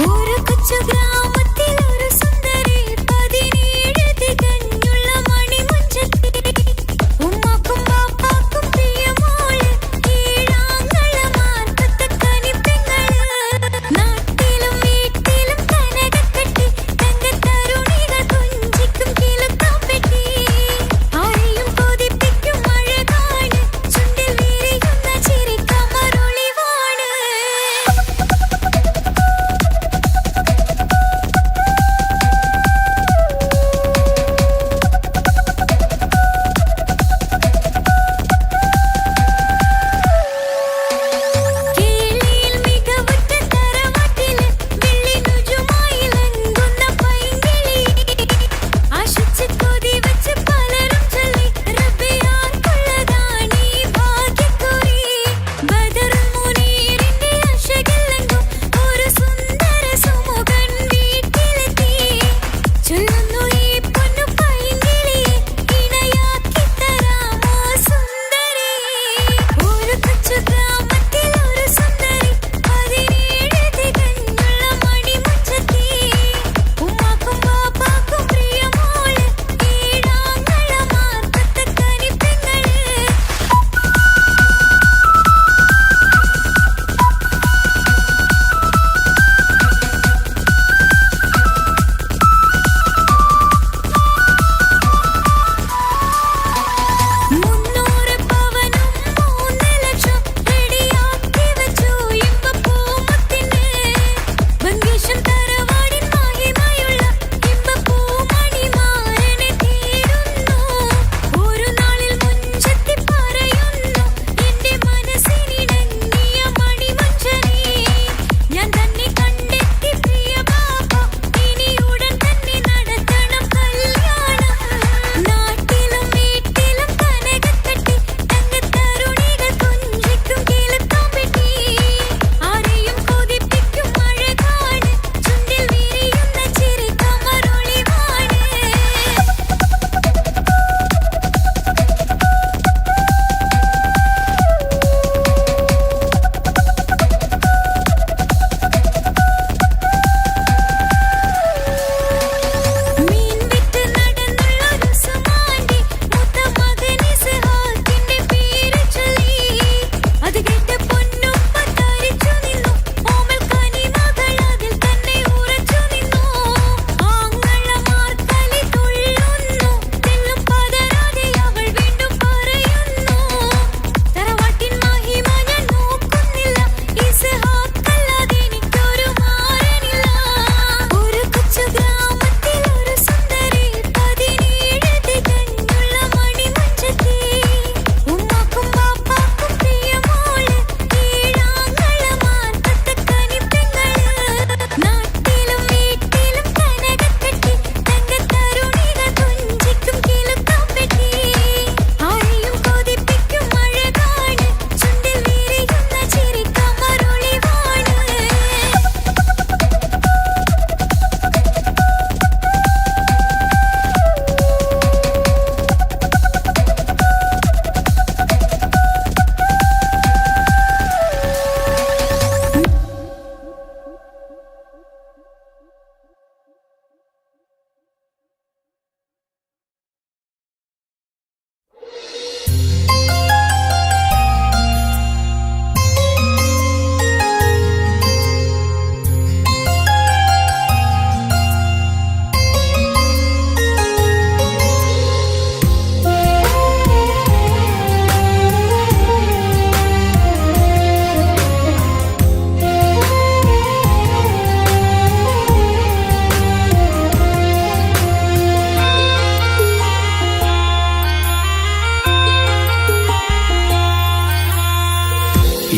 ഒരു കൊച്ചു ഗ്രാമത്തിൽ ഒരു സുന്ദരി 17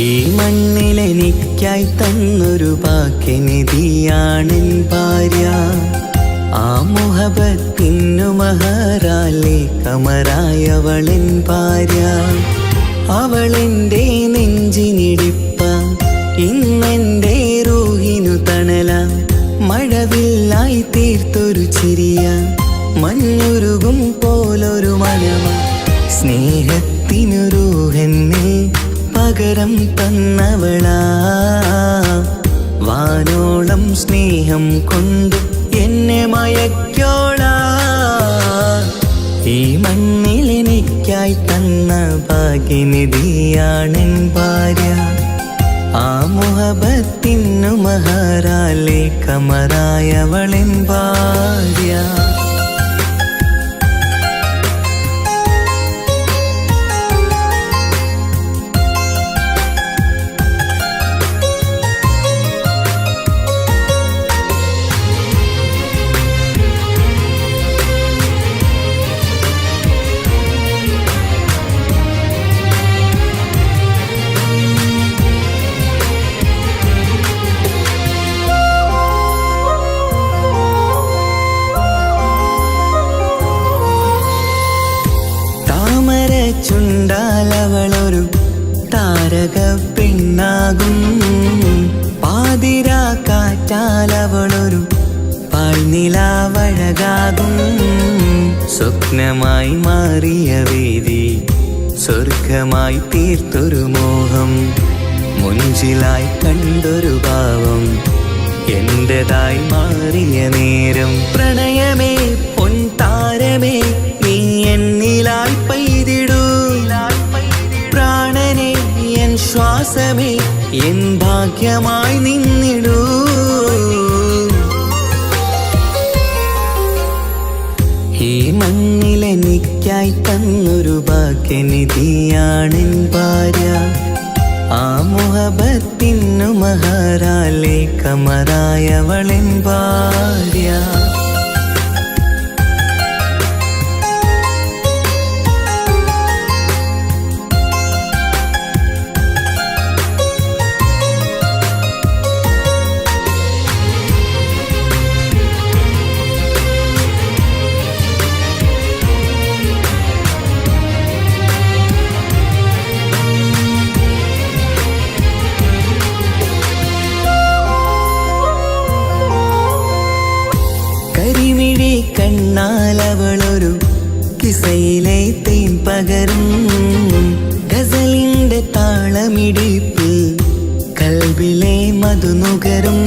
ഈ മണ്ണിലെനിക്കായി തന്നൊരു ഭാഗ്യനിധിയാണെൻ ഭാര്യ. ആ മുഹബത്തിനു മഹറാലെ കമറായവളെൻ ഭാര്യ. അവളെൻ്റെ നെഞ്ചിനിടിപ്പ, ഇന്നെൻ്റെ റൂഹിനു തണല. മഴവില്ലായി തീർത്തൊരു ചിരിയ, മഞ്ഞുരുകും പോലൊരു മനമ. സ്നേഹത്തിനു റൂഹെന്നെ പകരം തന്നവളാ. വാനോളം സ്നേഹം കൊണ്ട് എന്നെ മയക്കോളാ. ഈ മണ്ണിലെനിക്കായി തന്ന ഭാഗ്യനിധിയാണെൻ ഭാര്യ. ആ മുഹബത്തിനു മഹറാലെ കമറായവളെൻ ഭാര്യ. ചുണ്ടാലവളൊരു താരക പെണ്ണാകും. പാതിരാ കാറ്റാലവളൊരു പാൽനിലാവഴകാകും. സ്വപ്നമായി മാറിയ വേദി സ്വർഗമായി തീർത്തൊരു മോഹം. മുഞ്ചിലായി കണ്ടൊരു ഭാവം എന്റേതായി മാറിയ നേരം. പ്രണയമേ പൊൻതാരമേ നീ എന്നിലായി പെയ്തിടൂ. പ്രാണനെ എൻ ശ്വാസമേ എൻ ഭാഗ്യമായി നിന്നിടൂ. ഈ മണ്ണിലെനിക്കായി തന്നൊരു ഭാഗ്യനിധിയാണെൻ ഭാര്യ. ആ മുഹബത്തിനു മഹറാലെ കമറായവളെൻ ഭാര്യ. കരിമിഴി കണ്ണാലവളൊരു കിസയിലെ തേൻ പകരും. ഗസലിന്റെ താളമിടിപ്പിൽ കൽബിലെ മധുനുകരും.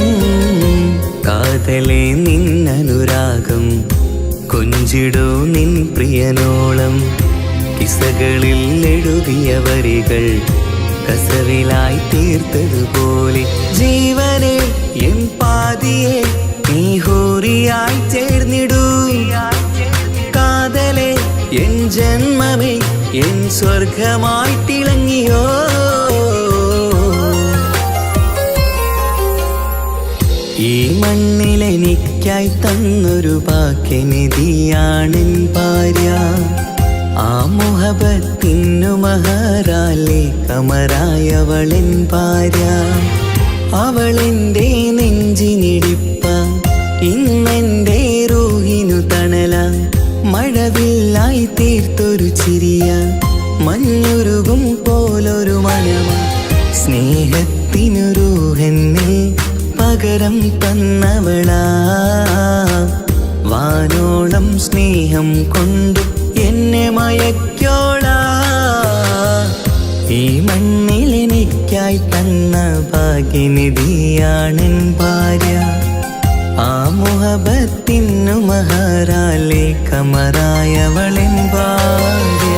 കാതലെ നിന്നനുരാഗം കൊഞ്ചിടൂ നിൻ പ്രിയനോളം. കിസകളിൽ എഴുതിയ വരികൾ കസവിലായി തീർത്തതുപോലെ. ജീവനെ എൻ പാതിയെ നീ ഹൂറിയായി ചേർന്നിടൂ. കാതലെ എൻ ജന്മമേ എൻ സ്വർഗമായി തിളങ്ങിയോ. ഈ മണ്ണിലെനിക്കായി തന്നൊരു ഭാഗ്യനിധിയാണെൻ ഭാര്യ. ആ മുഹബത്തിനു മഹറാലെ കമറായവളെൻ ഭാര്യ. അവളെൻ്റെ നെഞ്ചിനിടിപ്പ, ഇന്നെൻ്റെ റൂഹിനു തണല. മഴവില്ലായി തീർത്തൊരു ചിരിയ, മഞ്ഞുരുകും പോലൊരു മനമ. സ്നേഹത്തിനു റൂഹെന്നെ പകരം തന്നവളാ. വാനോളം സ്നേഹം കൊണ്ട് എന്നെ മയക്കോളാ. ഈ മണ്ണിലെനിക്കായി തന്ന ഭാഗ്യനിധിയാണെൻ ഭാര്യ. ആ മുഹബത്തിനു മഹറാലെ കമറായവളെൻ ഭാര്യ.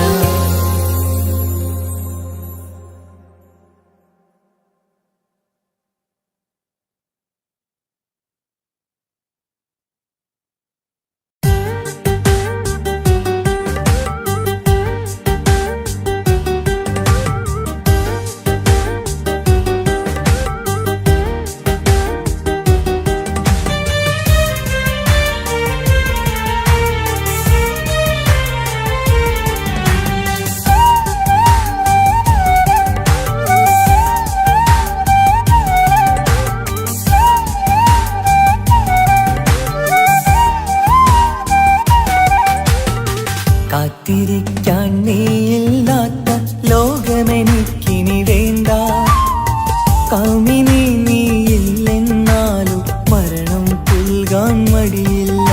കാമിനി നീയില്ലെന്നാലും മരണം പുൽകാൻ മടിയില്ല.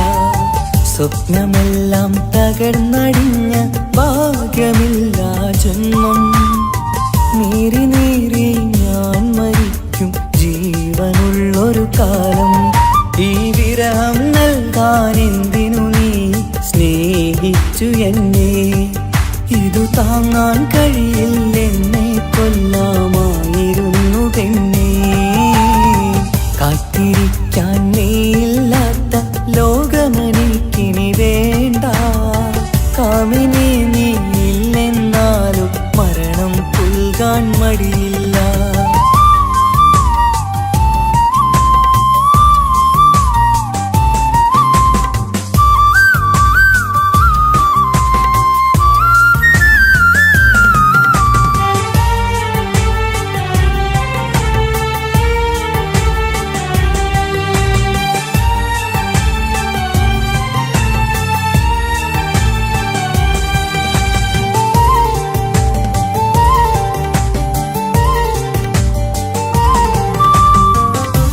സ്വപ്നമെല്ലാം തകർന്നടിഞ്ഞ ഭാഗ്യമില്ല ജന്മം. നീറി നീറി ഞാൻ മരിക്കും ജീവനുള്ളൊരു കാലം. ഈ വിരഹം നൽകാൻ എന്തിനു നീ സ്നേഹിച്ചു എന്നെ? ഇതു താങ്ങാൻ കഴിയില്ലെന്നെ കൊല്ലാമായിരുന്നു പെണ്ണേ. കാത്തിരിക്കാൻ നീയില്ലാത്ത ലോകമെനിക്കിനി വേണ്ട. കാമിനി നീയില്ലെന്നാലും മരണം പുൽകാൻ മടിയില്ല.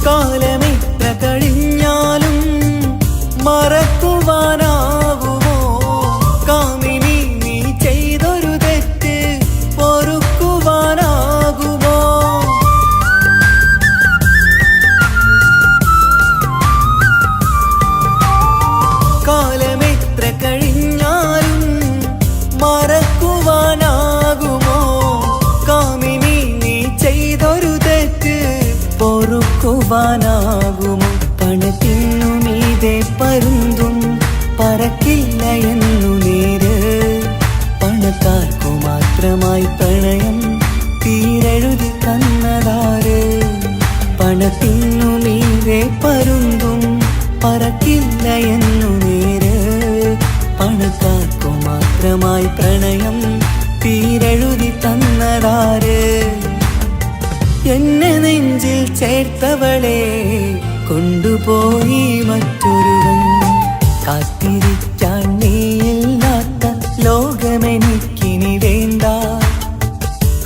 കാലമെത്ര കഴിഞ്ഞാലും മറക്കുവാനാകുമോ? കാമിനി നീ ചെയ്തൊരു തെറ്റ് പൊറുക്കുവാനാകുമോ? കാലമെത്ര കഴിഞ്ഞാലും മറക്കുവാനാകുമോ? കാമിനി നീ ചെയ്തൊരു തെറ്റ് പൊറുക്കുവാനാകുമോ? പണത്തിനു മീതെ പരുന്തും പറക്കില്ല എന്നു നേര്. പണക്കാർക്കു മാത്രമായി പ്രണയം തീരെഴുതി തന്നതാര്? പണത്തിനു മീതെ പരുന്തും പറക്കില്ല എന്നു നേര്. പണക്കാർക്കു മാത്രമായി പ്രണയം തീരെഴുതി തന്നതാര്? എന്നെ നെഞ്ചിൽ ചേർത്തവളെ കൊണ്ടുപോയി മറ്റൊരുവൻ. കാത്തിരിക്കാൻ നീയില്ലാത്ത ലോകമെനിക്കിനി വേണ്ട.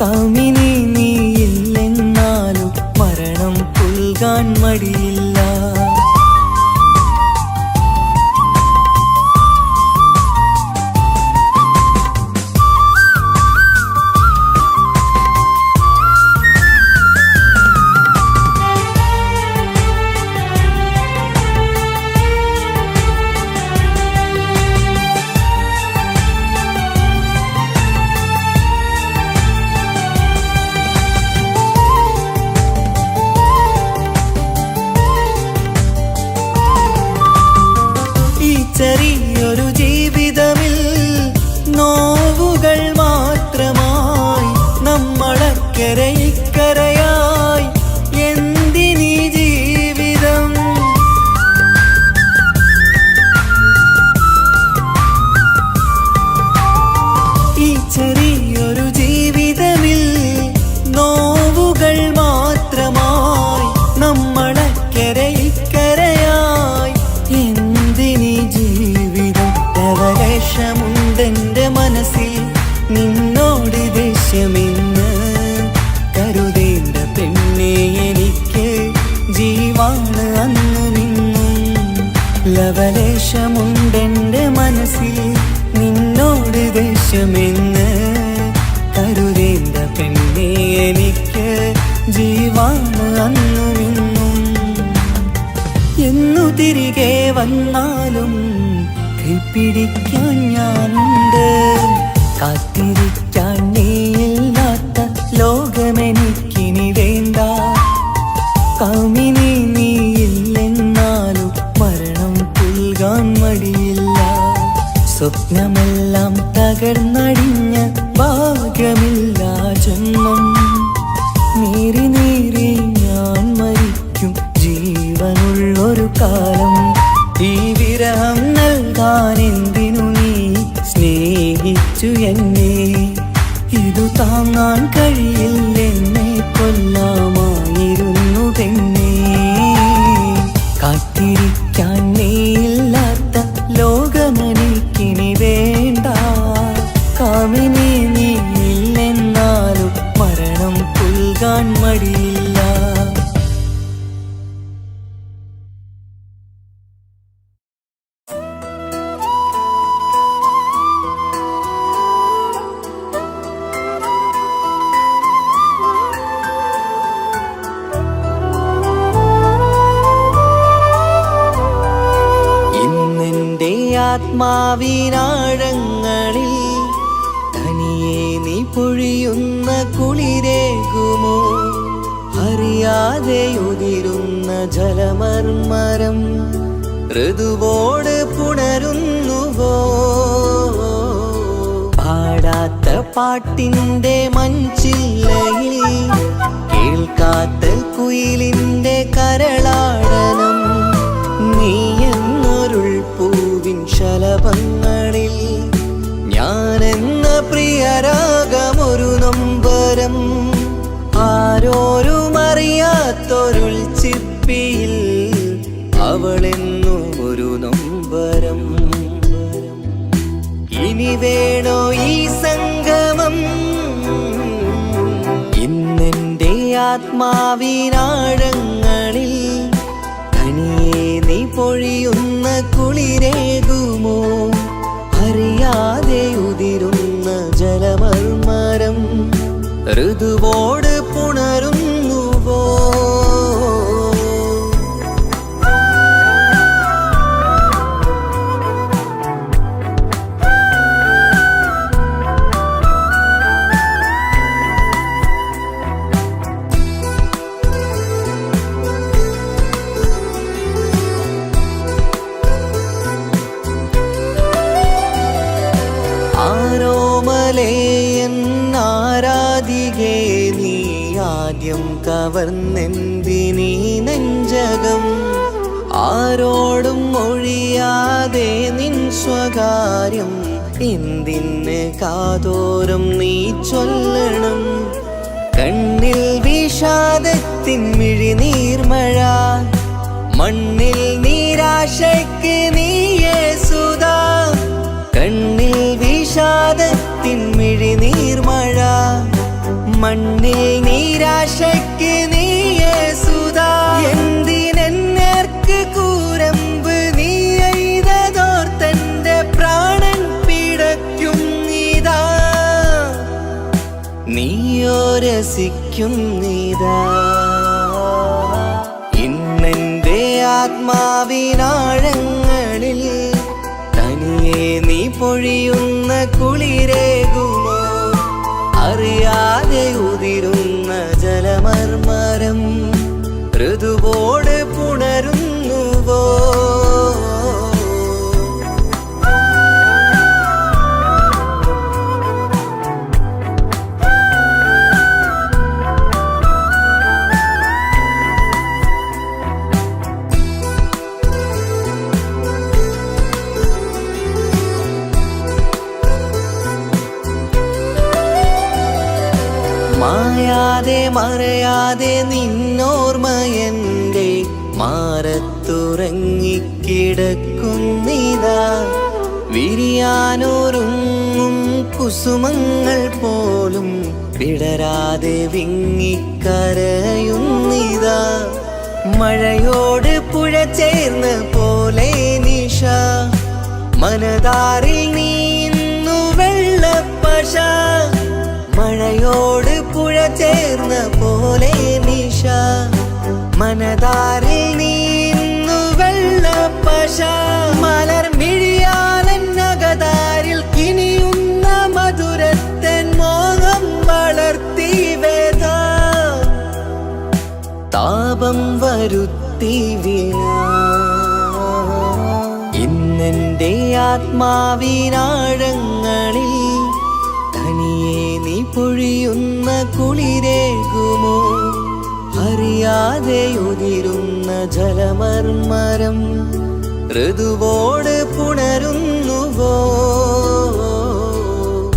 കാമിനി നീയില്ലെന്നാലും മരണം പുൽകാൻ മടിയില്ല. ചെറിയൊരു ജീവിതമിൽ നോവുകൾ മാത്രമായി നമ്മളക്കരെ ഇക്കരയായി എന്തിനീ ജീവിതം? ഈ ചെറിയൊരു ജീവിതമിൽ നോവുകൾ മാത്രമായി നമ്മളക്കരെ ഇക്കരയായി എന്തിനീ ജീവിതം? ലവലേശമുണ്ടെന്റെ മനസ്സിൽ നിന്നോട് ദേഷ്യമിന്ന്. കരുതേണ്ട പെണ്ണേ എനിക്ക് ജീവാണ് അന്നു നിന്നും. ലവലേശമുണ്ടെന്റെ മനസ്സിൽ നിന്നോട് ദേഷ്യമിന്ന്. കരുതേണ്ട പെണ്ണേ എനിക്ക് ജീവാണ് അന്നു നിന്നും. എന്നു തിരികെ വന്നാലും കൈപ്പിടിക്കാൻ ഞാനുണ്ട്. കാത്തിരിക്കാൻ നീയില്ലാത്ത ലോകമെനിക്കിനി വേണ്ട. കാമിനി നീയില്ലെന്നാലും മരണം പുൽകാൻ മടിയില്ല. സ്വപ്നമെല്ലാം തകർന്നടിഞ്ഞ ഭാഗ്യമില്ല ജന്മം. നീറി നീറി ഞാൻ മരിക്കും ജീവനുള്ളൊരു കാലം. ഈ വിരഹം നൽകാൻ എന്തിനു നീ സ്നേഹിച്ചു എന്നെ? ഇതു താങ്ങാൻ കഴിയില്ലെന്നെ കൊല്ലാമായിരുന്നു പെണ്ണേ. കാത്തിരിക്കാൻ നീയില്ലാത്ത ലോകമെനിക്കിനി വേണ്ട. കാമിനി നീയില്ലെന്നാലും മരണം പുൽകാൻ മടി അറിയില്ല. ഇന്നെൻ്റെ ആത്മാവിനാഴങ്ങളിൽ തനിയെ നീ പൊഴിയുന്ന കുളിരേകുമോ? അറിയാതെ ഉതിരുന്ന ജലമർമരം ഋതുവോട് പുണരുന്നുവോ? പാടാത്ത പാട്ടിൻ്റെ മഞ്ചില്ലയിൽ കേൾക്കാത്ത കുയിലിൻ്റെ കരളാടനം നീ എന്നൊരുൾ പൂവിൻ ശലഭങ്ങളിൽ ഞാനെന്ന പ്രിയരാഗമൊരു നൊമ്പരം ആരോരും അറിയാത്തൊരുൾ ചിപ്പിയിൽ അവളെന്നും ഒരു നൊമ്പരം. ഇനി വേണോ ഈ സംഗമം? ഇന്നെൻ്റെ ആത്മാവിനാഴങ്ങളിൽ തനിയെ നീ പൊഴിയുന്ന കുളിരേകുമോ? അറിയാതെ ഉതിരുന്ന ജലമർമരം ഋതുവോട് പുണരുന്നുവോ? ആരാധികേ നീ ആദ്യം കവർന്നെന്തിനീ നെഞ്ചകം? ആരോടും ഒഴിയാതെ നിൻ സ്വകാര്യം എന്തിന് കാതോരം നീ ചൊല്ലണം? കണ്ണിൽ വിഷാദത്തിൻ മിഴിനീർമഴ, മണ്ണിൽ നിരാശയ്ക്ക് നീയേ സുധാ. കണ്ണിൽ വിഷാദത്തിൻ മിഴിനീർമഴ, മണ്ണിൽ നിരാശയ്ക്ക് നീയേ സുധാ. എന്തിനെന്നേർക്ക് കൂരമ്പ് നീ എയ്തതോർത്തന്റെ പ്രാണൻ പിടയ്ക്കും നീതാ. നീയോ രസിക്കും നീതാ. ഇന്നെൻ്റെ ആത്മാവിനാഴങ്ങളിൽ തനിയെ നീ പൊഴിയുന്ന കുളിരേകുമോ? അറിയാതെ ഉതിരുന്ന ജലമർമരം ഋതുവോട് പുണരുന്നുവോ? മായാതെ മറയാതെ നിന്നോർമ്മയെൻ്റെ മാറത്തുറങ്ങിക്കിടക്കുന്നിതാ. വിരിയാനൊരുങ്ങും കുസുമങ്ങൾ പോലും വിടരാതെ വിങ്ങിക്കരയുന്നിതാ. മഴയോട് പുഴ ചേർന്ന പോലെ നിശ, മനതാറിൽ നീന്നു വെള്ളപ്പശ. മഴയോട് പുഴ ചേർന്ന പോലെ നിശ, മനതാറിൽ നീന്നു വെള്ളപ്പശ. മലർ മിഴിയാലന്നകതാരിൽ കിനിയുന്ന മധുരത്തൻ മോഹം വളർത്തി വേദ. താപം വരുത്തി വീണ ഇന്നെൻ്റെ ആത്മാവിനാഴങ്ങളിൽ തനിയെ നീ പൊഴിയുന്ന കുളിരേകുമോ? അറിയാതെ ഉതിരുന്ന ജലമർമരം ഋതുവോട് പുണരുന്നുവോ?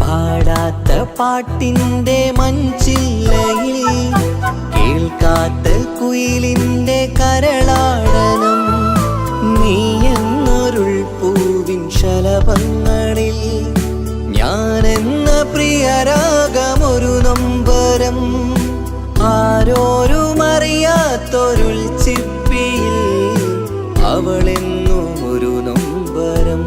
പാടാത്ത പാട്ടിൻ്റെ മഞ്ചില്ലയിൽ കേൾക്കാത്ത കുയിലിൻ്റെ കരളാടനം നീ എന്നൊരുൾ പൂവിൻ ശലഭങ്ങളിൽ ഞാനെന്ന പ്രിയരാഗമൊരു നൊമ്പരം ആരോരും കറുത്തൊരുൾ ചിപ്പിയിൽ അവളെന്നും ഒരു നൊമ്പരം.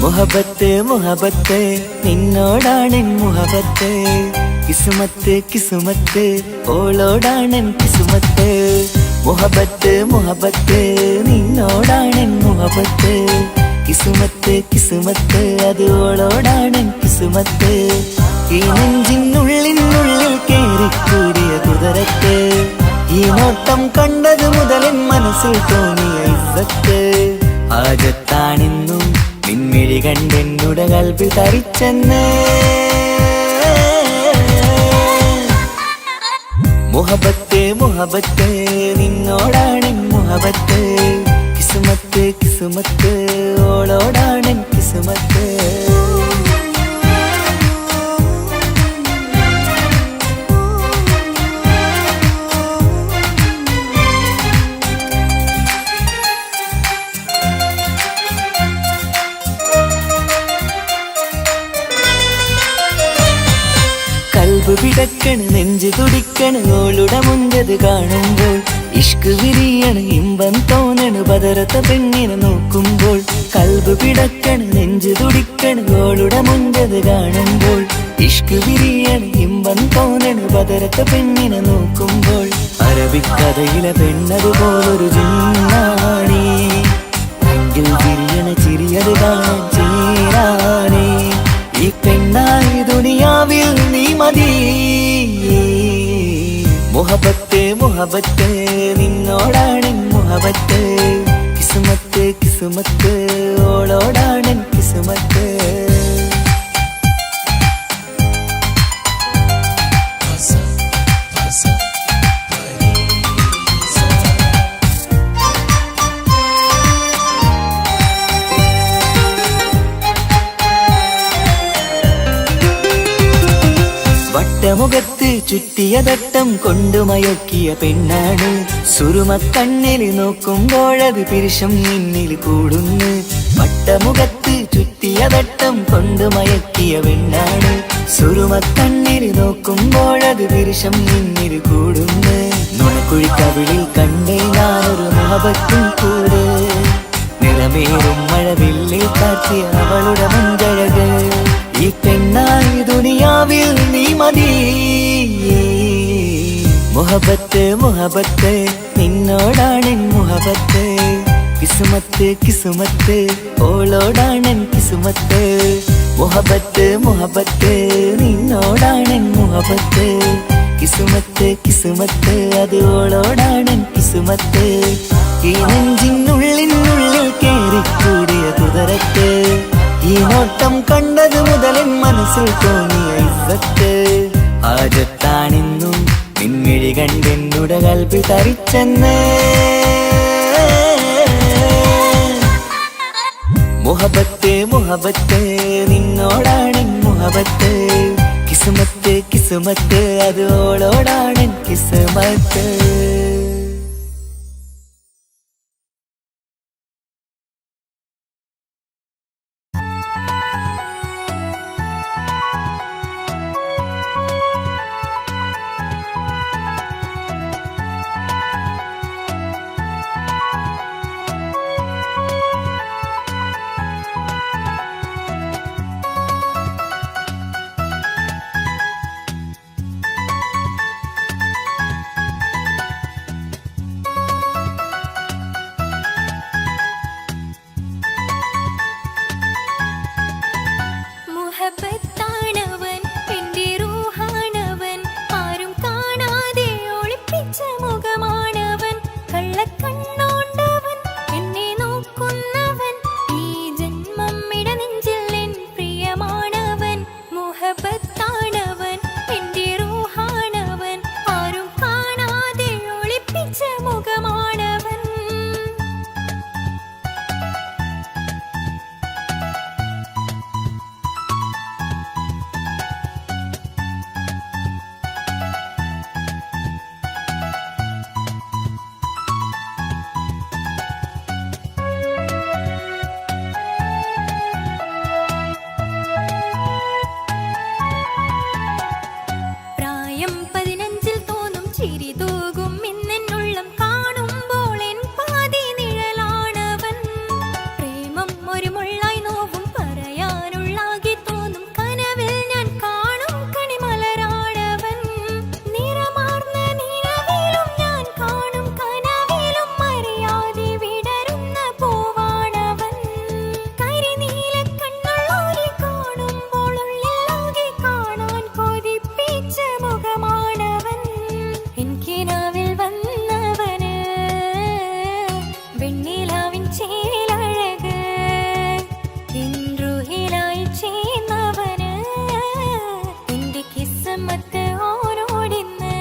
മുഹബത്ത് മുഹബത്ത് നിന്നോടാണെൻ മുഹബത്ത്, കിസുമത്ത് കിസുമത്ത് ഓളോടാണെൻ കിസുമത്ത്. മുഹബത്ത് മുഹബത്ത് നിന്നോടാണെൻ മുഹബത്ത്, കിസുമത്ത് കിസുമത്ത് അത് ഓളോടാണെൻ കിസുമത്ത്. ഈ നെഞ്ചിനുള്ളിനുള്ളിൽ കേറിക്കൂടിയ കുതിരത്ത്, ഈ നോട്ടം കണ്ടത് മുതലൻ മനസ്സിൽ തോന്നിയ ഇസ്സത്ത്. ആജത്താണിന്നും നിൻമിഴി കണ്ടെന്നുടെ കൽബിൽ തരിച്ചെന്ന്. മുഹബത്ത് മുഹബത്ത് നിന്നോടാണെൻ മുഹബത്ത്, കിസുമത്ത് കിസുമത്ത് ഓളോടാണെൻ കിസുമത്ത്. കൽബ് പിടക്കണ് നെഞ്ച് തുടിക്കണ് ഓളുടെ മുഞ്ചത് കാണുമ്പോൾ, ഇഷ്ക് വിരിയണ് ഇമ്പം തോന്നണ് ബദറത്ത പെണ്ണിനെ നോക്കുമ്പോൾ. കൽബ് പിടക്കണ് നെഞ്ച് തുടിക്കണ് ഓളുടെ മുഞ്ചത് കാണുമ്പോൾ, ഇഷ്ക് വിരിയണ് ഇമ്പം തോന്നണ് ബദറത്ത പെണ്ണിനെ നോക്കുമ്പോൾ. അറബിക്കഥയിലെ പെണ്ണതുപോലൊരു ജിന്നാണി, എങ്കിൽ വിരിയണ ചിരിയത് കാണാൻ ചേരാനേ. ഈ പെണ്ണായി ദുനിയാവിൽ നീ മതി. മുഹബത്ത് മുഹബത്ത് നിന്നോടാണെൻ മുഹബത്ത്, കിസുമത്ത് കിസുമത്ത് ഓളോടാണെൻ കിസുമത്ത്. വട്ടമുഖത്ത് ചുറ്റിയ തട്ടം കൊണ്ടു മയക്കിയ പെണ്ണാണ്, സുറുമക്കണ്ണിൽ നോക്കുമ്പോഴത് പിരിശം നിന്നിൽ കൂടുന്നു. വട്ടമുഖത്ത് ചുറ്റിയ തട്ടം കൊണ്ടു മയക്കിയ പെണ്ണാണ്, സുറുമക്കണ്ണിൽ നോക്കുമ്പോഴത് പിരിശം നിന്നിൽ കൂടുന്നു. നുണക്കുഴിക്കവിളിൽ കണ്ടേ ഞാനൊരു മുഹബത്തും കൂടെ, നിറമേറും മഴവില്ലിൽ കാറ്റിയ അവളുടെ മുഞ്ചഴക്. ഈ പെണ്ണായി ദുനിയാവിൽ നീ മതി. മുഹബത്ത് മുഹബത്ത് നിന്നോടാണെൻ മുഹബത്ത്, കിസുമത്ത് കിസുമത്ത് ഓളോടാണെൻ കിസുമത്ത്. മുഹബത്ത് മുഹബത്ത് നിന്നോടാണെൻ മുഹബത്ത്, കിസുമത്ത് കിസുമത്ത് അത് ഓളോടാണെൻ കിസുമത്ത്. ഈ നെഞ്ചിനുള്ളിനുള്ളിൽ കേറിക്കൂടിയ കുതിരത്ത്, ഈ നോട്ടം കണ്ടത് മുതലൻ മനസ്സിൽ തോന്നിയ ഇസ്സത്ത്. ആജത്താണിന്നും നിൻമിഴി കണ്ടെന്നുടെ കൽബിൽ തരിച്ചെന്ന്. മുഹബത്ത് മുഹബത്ത് നിന്നോടാണെൻ മുഹബത്ത്, കിസുമത്ത് കിസുമത്ത് അത് ഓളോടാണെൻ കിസുമത്ത്. ചേലഴക് ഇൻറുഹിലായി ചേർന്നവന് എന്റെ കിസ്മത്ത് ഓരോടിന്ന്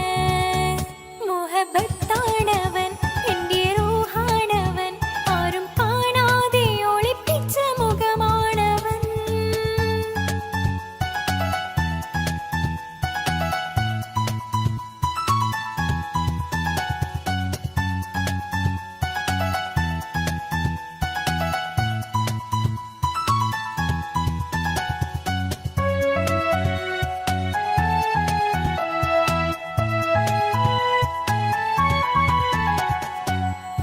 മുഹബത്താണവൻ എന്റെ റൂഹാണവൻ ആരും കാണാതെ ഒളിപ്പിച്ച മുഖമാണവൻ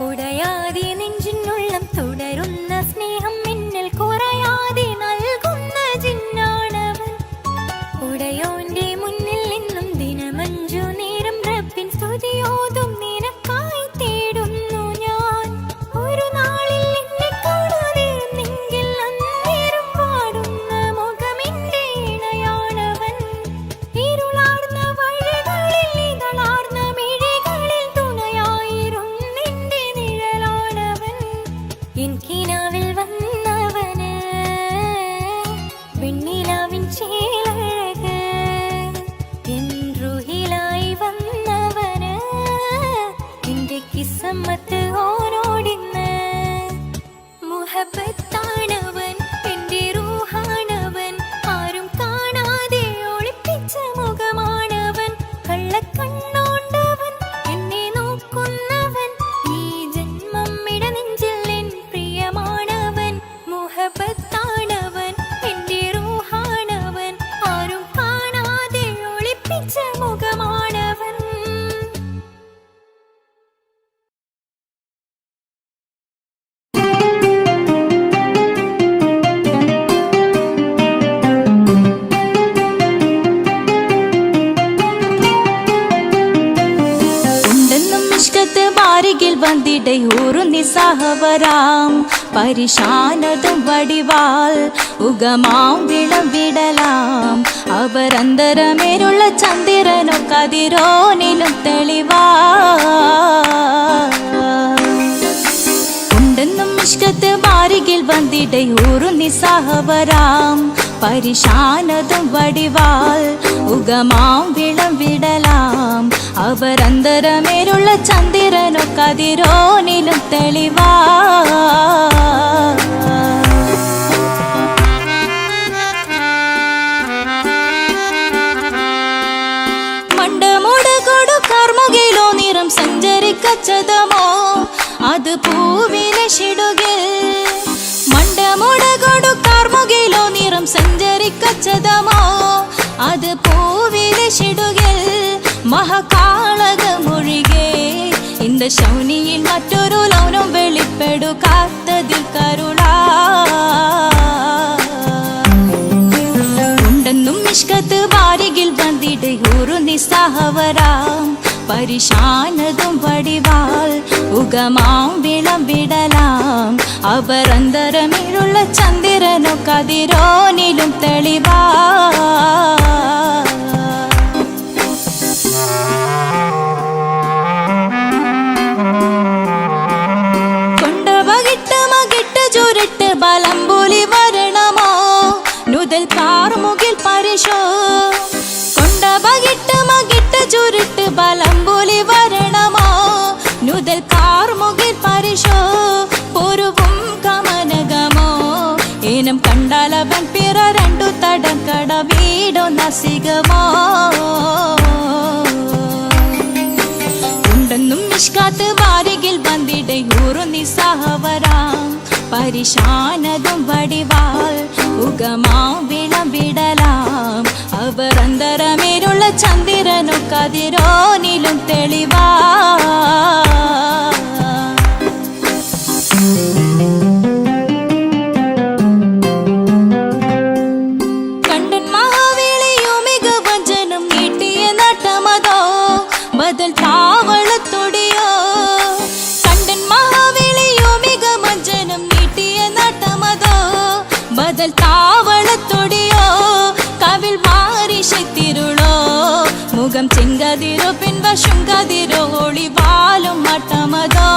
ഉടയാതെ നെഞ്ചിനുള്ളം തുടരുന്ന സ്നേഹം മിന്നൽ കുറയാതെ നൽകുന്ന ജിന്നാണവൻ ഉടയോന്റെ മുന്നിൽ നിന്നും ദിനമഞ്ചു നേരം റബ്ബിൻ സ്തുതിയോതും നിനക്കായി തേടുന്നു ഞാൻ ഒരു നാളിൽ എന്നെ കാണാതിരുന്നെങ്കിൽ അന്നേരം പാടുന്ന മുഖമെന്റെ ഇണയാണവൻ ഇരുളാർന്ന വഴികളിൽ ഇതളാർന്ന മിഴികളിൽ തുണയായിരുന്നെന്റെ നിഴലാണവൻ എൻ കിനാവിൽ വന്നവന് വെണ്ണിലാവിൻ ചേലഴക് എൻ റുഹിലായി വന്നവന് എന്റെ കിസ്മത്ത് ഓരോടിന്ന് മുഹബത്താണവൻ എന്റെ റൂഹാണവൻ ആരും കാണാതെ ഒളിപ്പിച്ച മുഖമാണവൻ കള്ളക്കണ്ണോണ്ടവൻ എന്നെ നോക്കുന്നവൻ ഈ ജന്മം ഇടനെഞ്ചിൽ എൻ പ്രിയമാണവൻ മുഹബത്താണവൻ എന്റെ റൂഹാണവൻ ആരും കാണാതെ ഒളിപ്പിച്ച മുഖമാണവൻ ഉണ്ടെന്നും ഇഷ്കത്ത് ബാരികിൽ വന്നിടை ഊറു നിസ്സഹവരാം പരിശാനതും വടിവാൾ ഉഗമാം വിളവിടലാം അവരന്തരമേലുള്ള ചന്ദ്രനോ കതിരോനിലും തെളിവാ ഉണ്ടെന്നും ഇഷ്കത്ത് ബാരികിൽ വന്നിടை ഊറു നിസ്സഹവരാം പരിശാനതും വടിവാൾ ഉഗമാം വിളവിടലാം അവരന്തരമേലുള്ള ചന്ദ്രനോ കതിരോനിലും തെളിവാ മണ്ടമുടകൊടു കർമുകിലോ നിറം സഞ്ചരിക്കച്ചതമോ അത് പൂവിലെ ഷിടുകിൽ മണ്ടമുടകൊടു കർമുകിലോ നിറം സഞ്ചരിക്കച്ചതമോ അത് പൂവിലെ ഷിടുകിൽ മഹകാളക മൊഴികെ இந்த ശൗനിയിൽ മറ്റൊരു ലൗനം വെളിപ്പെടുക്കാത്തതിൽ കരുളാ ഉണ്ടെന്നും ഇഷ്കത്ത് ബാരികിൽ വന്നിടை ഊറു നിസ്സഹവരാം പരിശാനതും വടിവാൾ ഉഗമാം വിളവിടലാം അവരന്തരമിഴുള്ള ചന്ദ്രനോ കതിരോനിലും തെളിവാ കൊണ്ടവകിട്ട് മകിട്ട് ചുരുട്ട് ബലംബുലി വരണമോ നുതൽ കാർമുകിൽ പരിശോ കൊണ്ടവകിട്ട് മകിട്ട് ചുരുട്ട് ബലംബുലി വരണമോ നുതൽ കാർമുകിൽ പരിശോ പൊരുവും കമനകമോ ഏനം കണ്ടാലവൻ പിറ രണ്ടു തടം കട വീടോ നസികമോ ഉണ്ടെന്നും ഇഷ്കാത്ത് ബാരികിൽ വന്നിടை ഊറു നിസ്സഹവരാം പരിശാനതും വടിവാൾ ഉഗമാം വിളവിടലാം അവരന്തരമേലുള്ള ചന്ദ്രനോ കതിരോനിലും തെളിവാ കണ്ടൻ മഹാവേളിയോ മികവഞ്ചനും നീട്ടിയ നട്ടമതോ ബദൽ താവളത്തൊടിയോ കണ്ടൻ മഹാവേളിയോ മികവഞ്ചനും നീട്ടിയ നട്ടമതോ ബദൽ താവളത്തൊടിയോ കവിൽ മാറിശത്തിരുളോ മുഖം ചെങ്കതിരോ പിൻവശം കതിരോ ഒളിവാലും മട്ടമതോ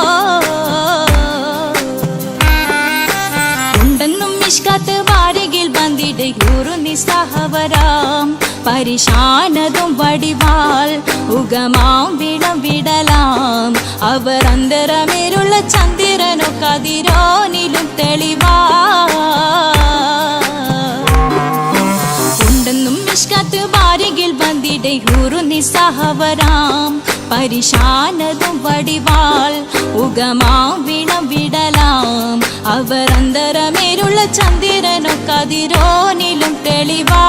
വന്നിടെ ഗുരു നിസ്സഹവരാം പരിശാനതും വടിവാൾ ഉഗമാം വിളവിടലാം അവർ അന്തരമേരുള്ള ചന്ദ്രനോ കതിരോനിലും തെളിവാ ഉണ്ടെന്നും മിഷ്കാത്ത് ബാരികിൽ വന്നിടെ ഗുരു നിസ്സഹവരാം പരിശാനതും വടിവാൾ ഉഗമാം വിളവിടലാം അവർ അന്തരമേരുള്ള ചന്ദ്രനോ കതിരോനിലും തെളിവാ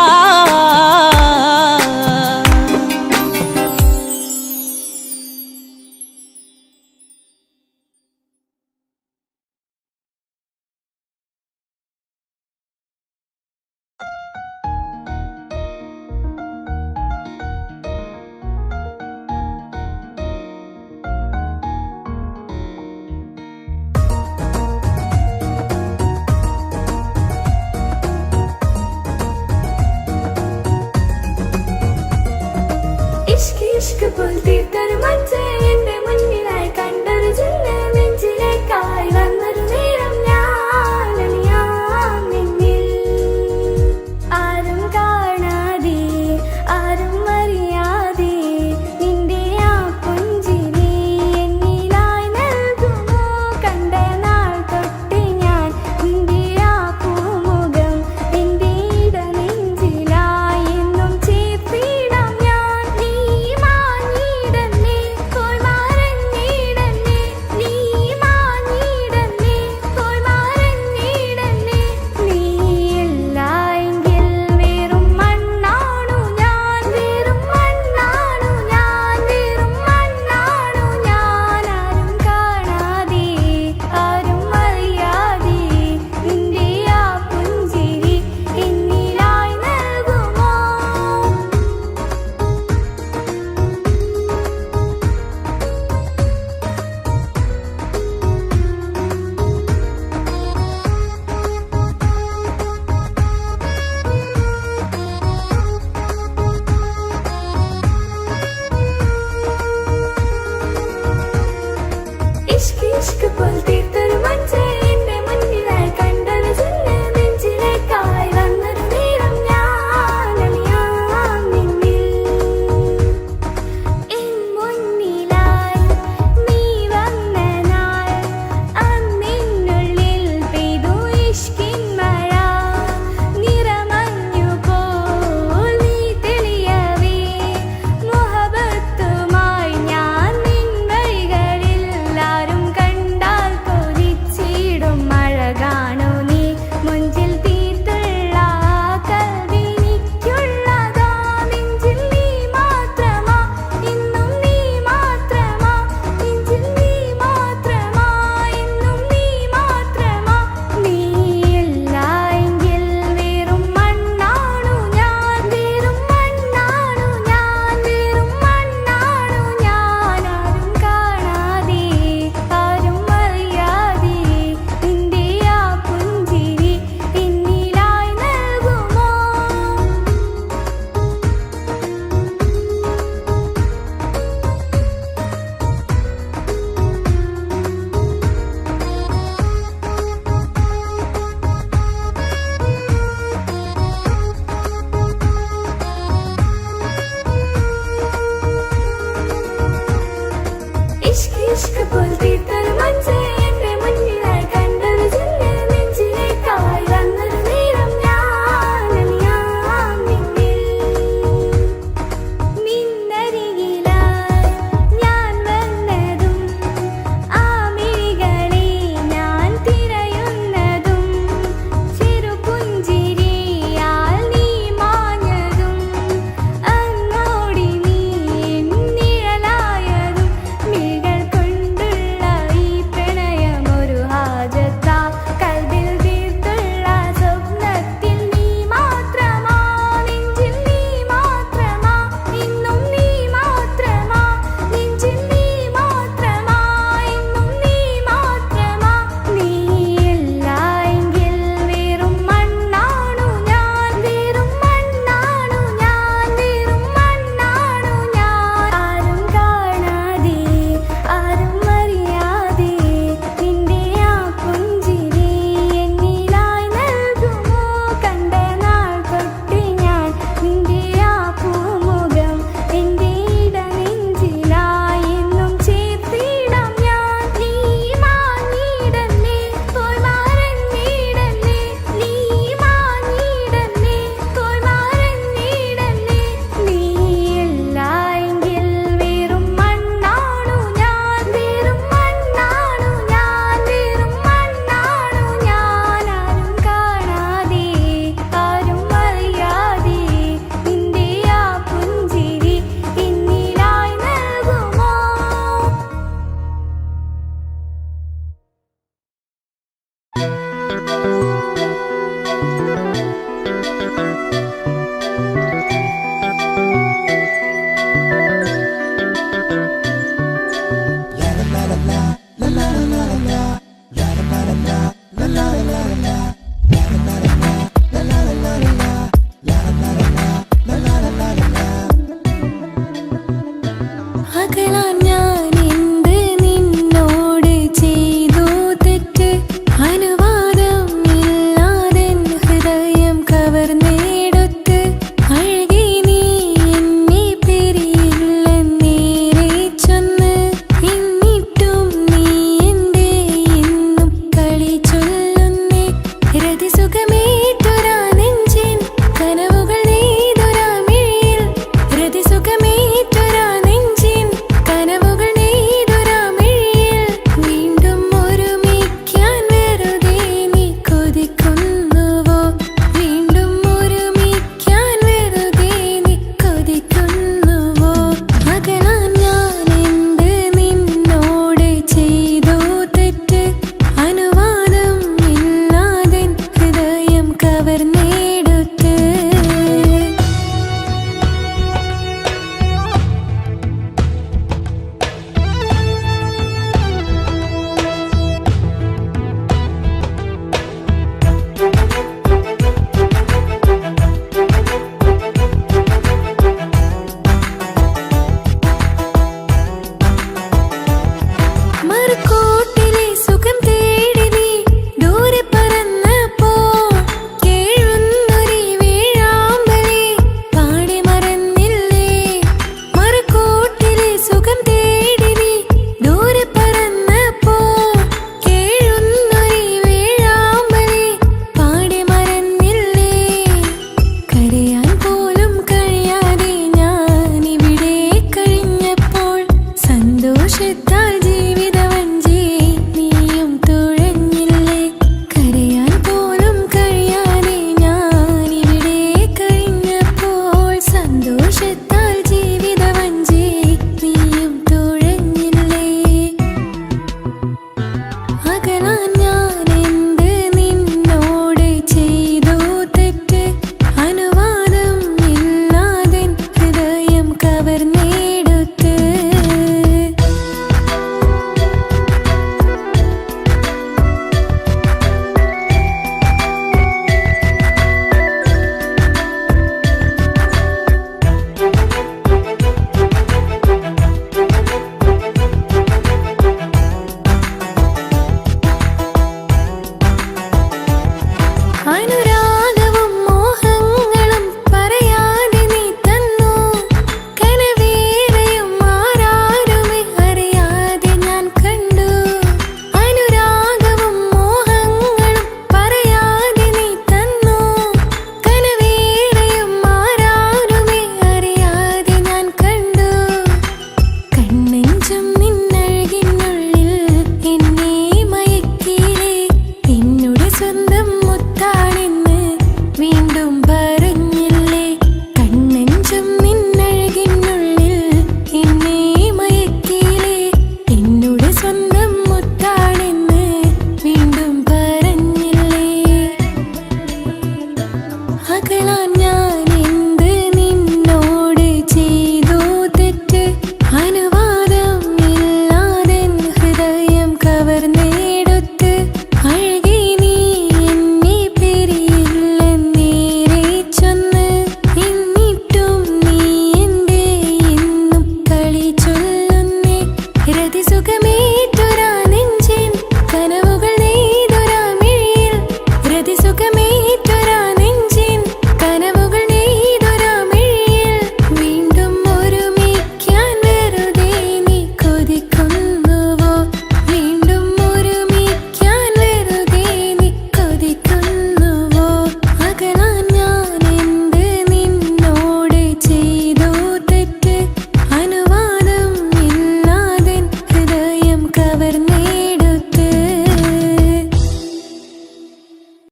സുഖമേറ്റൊരു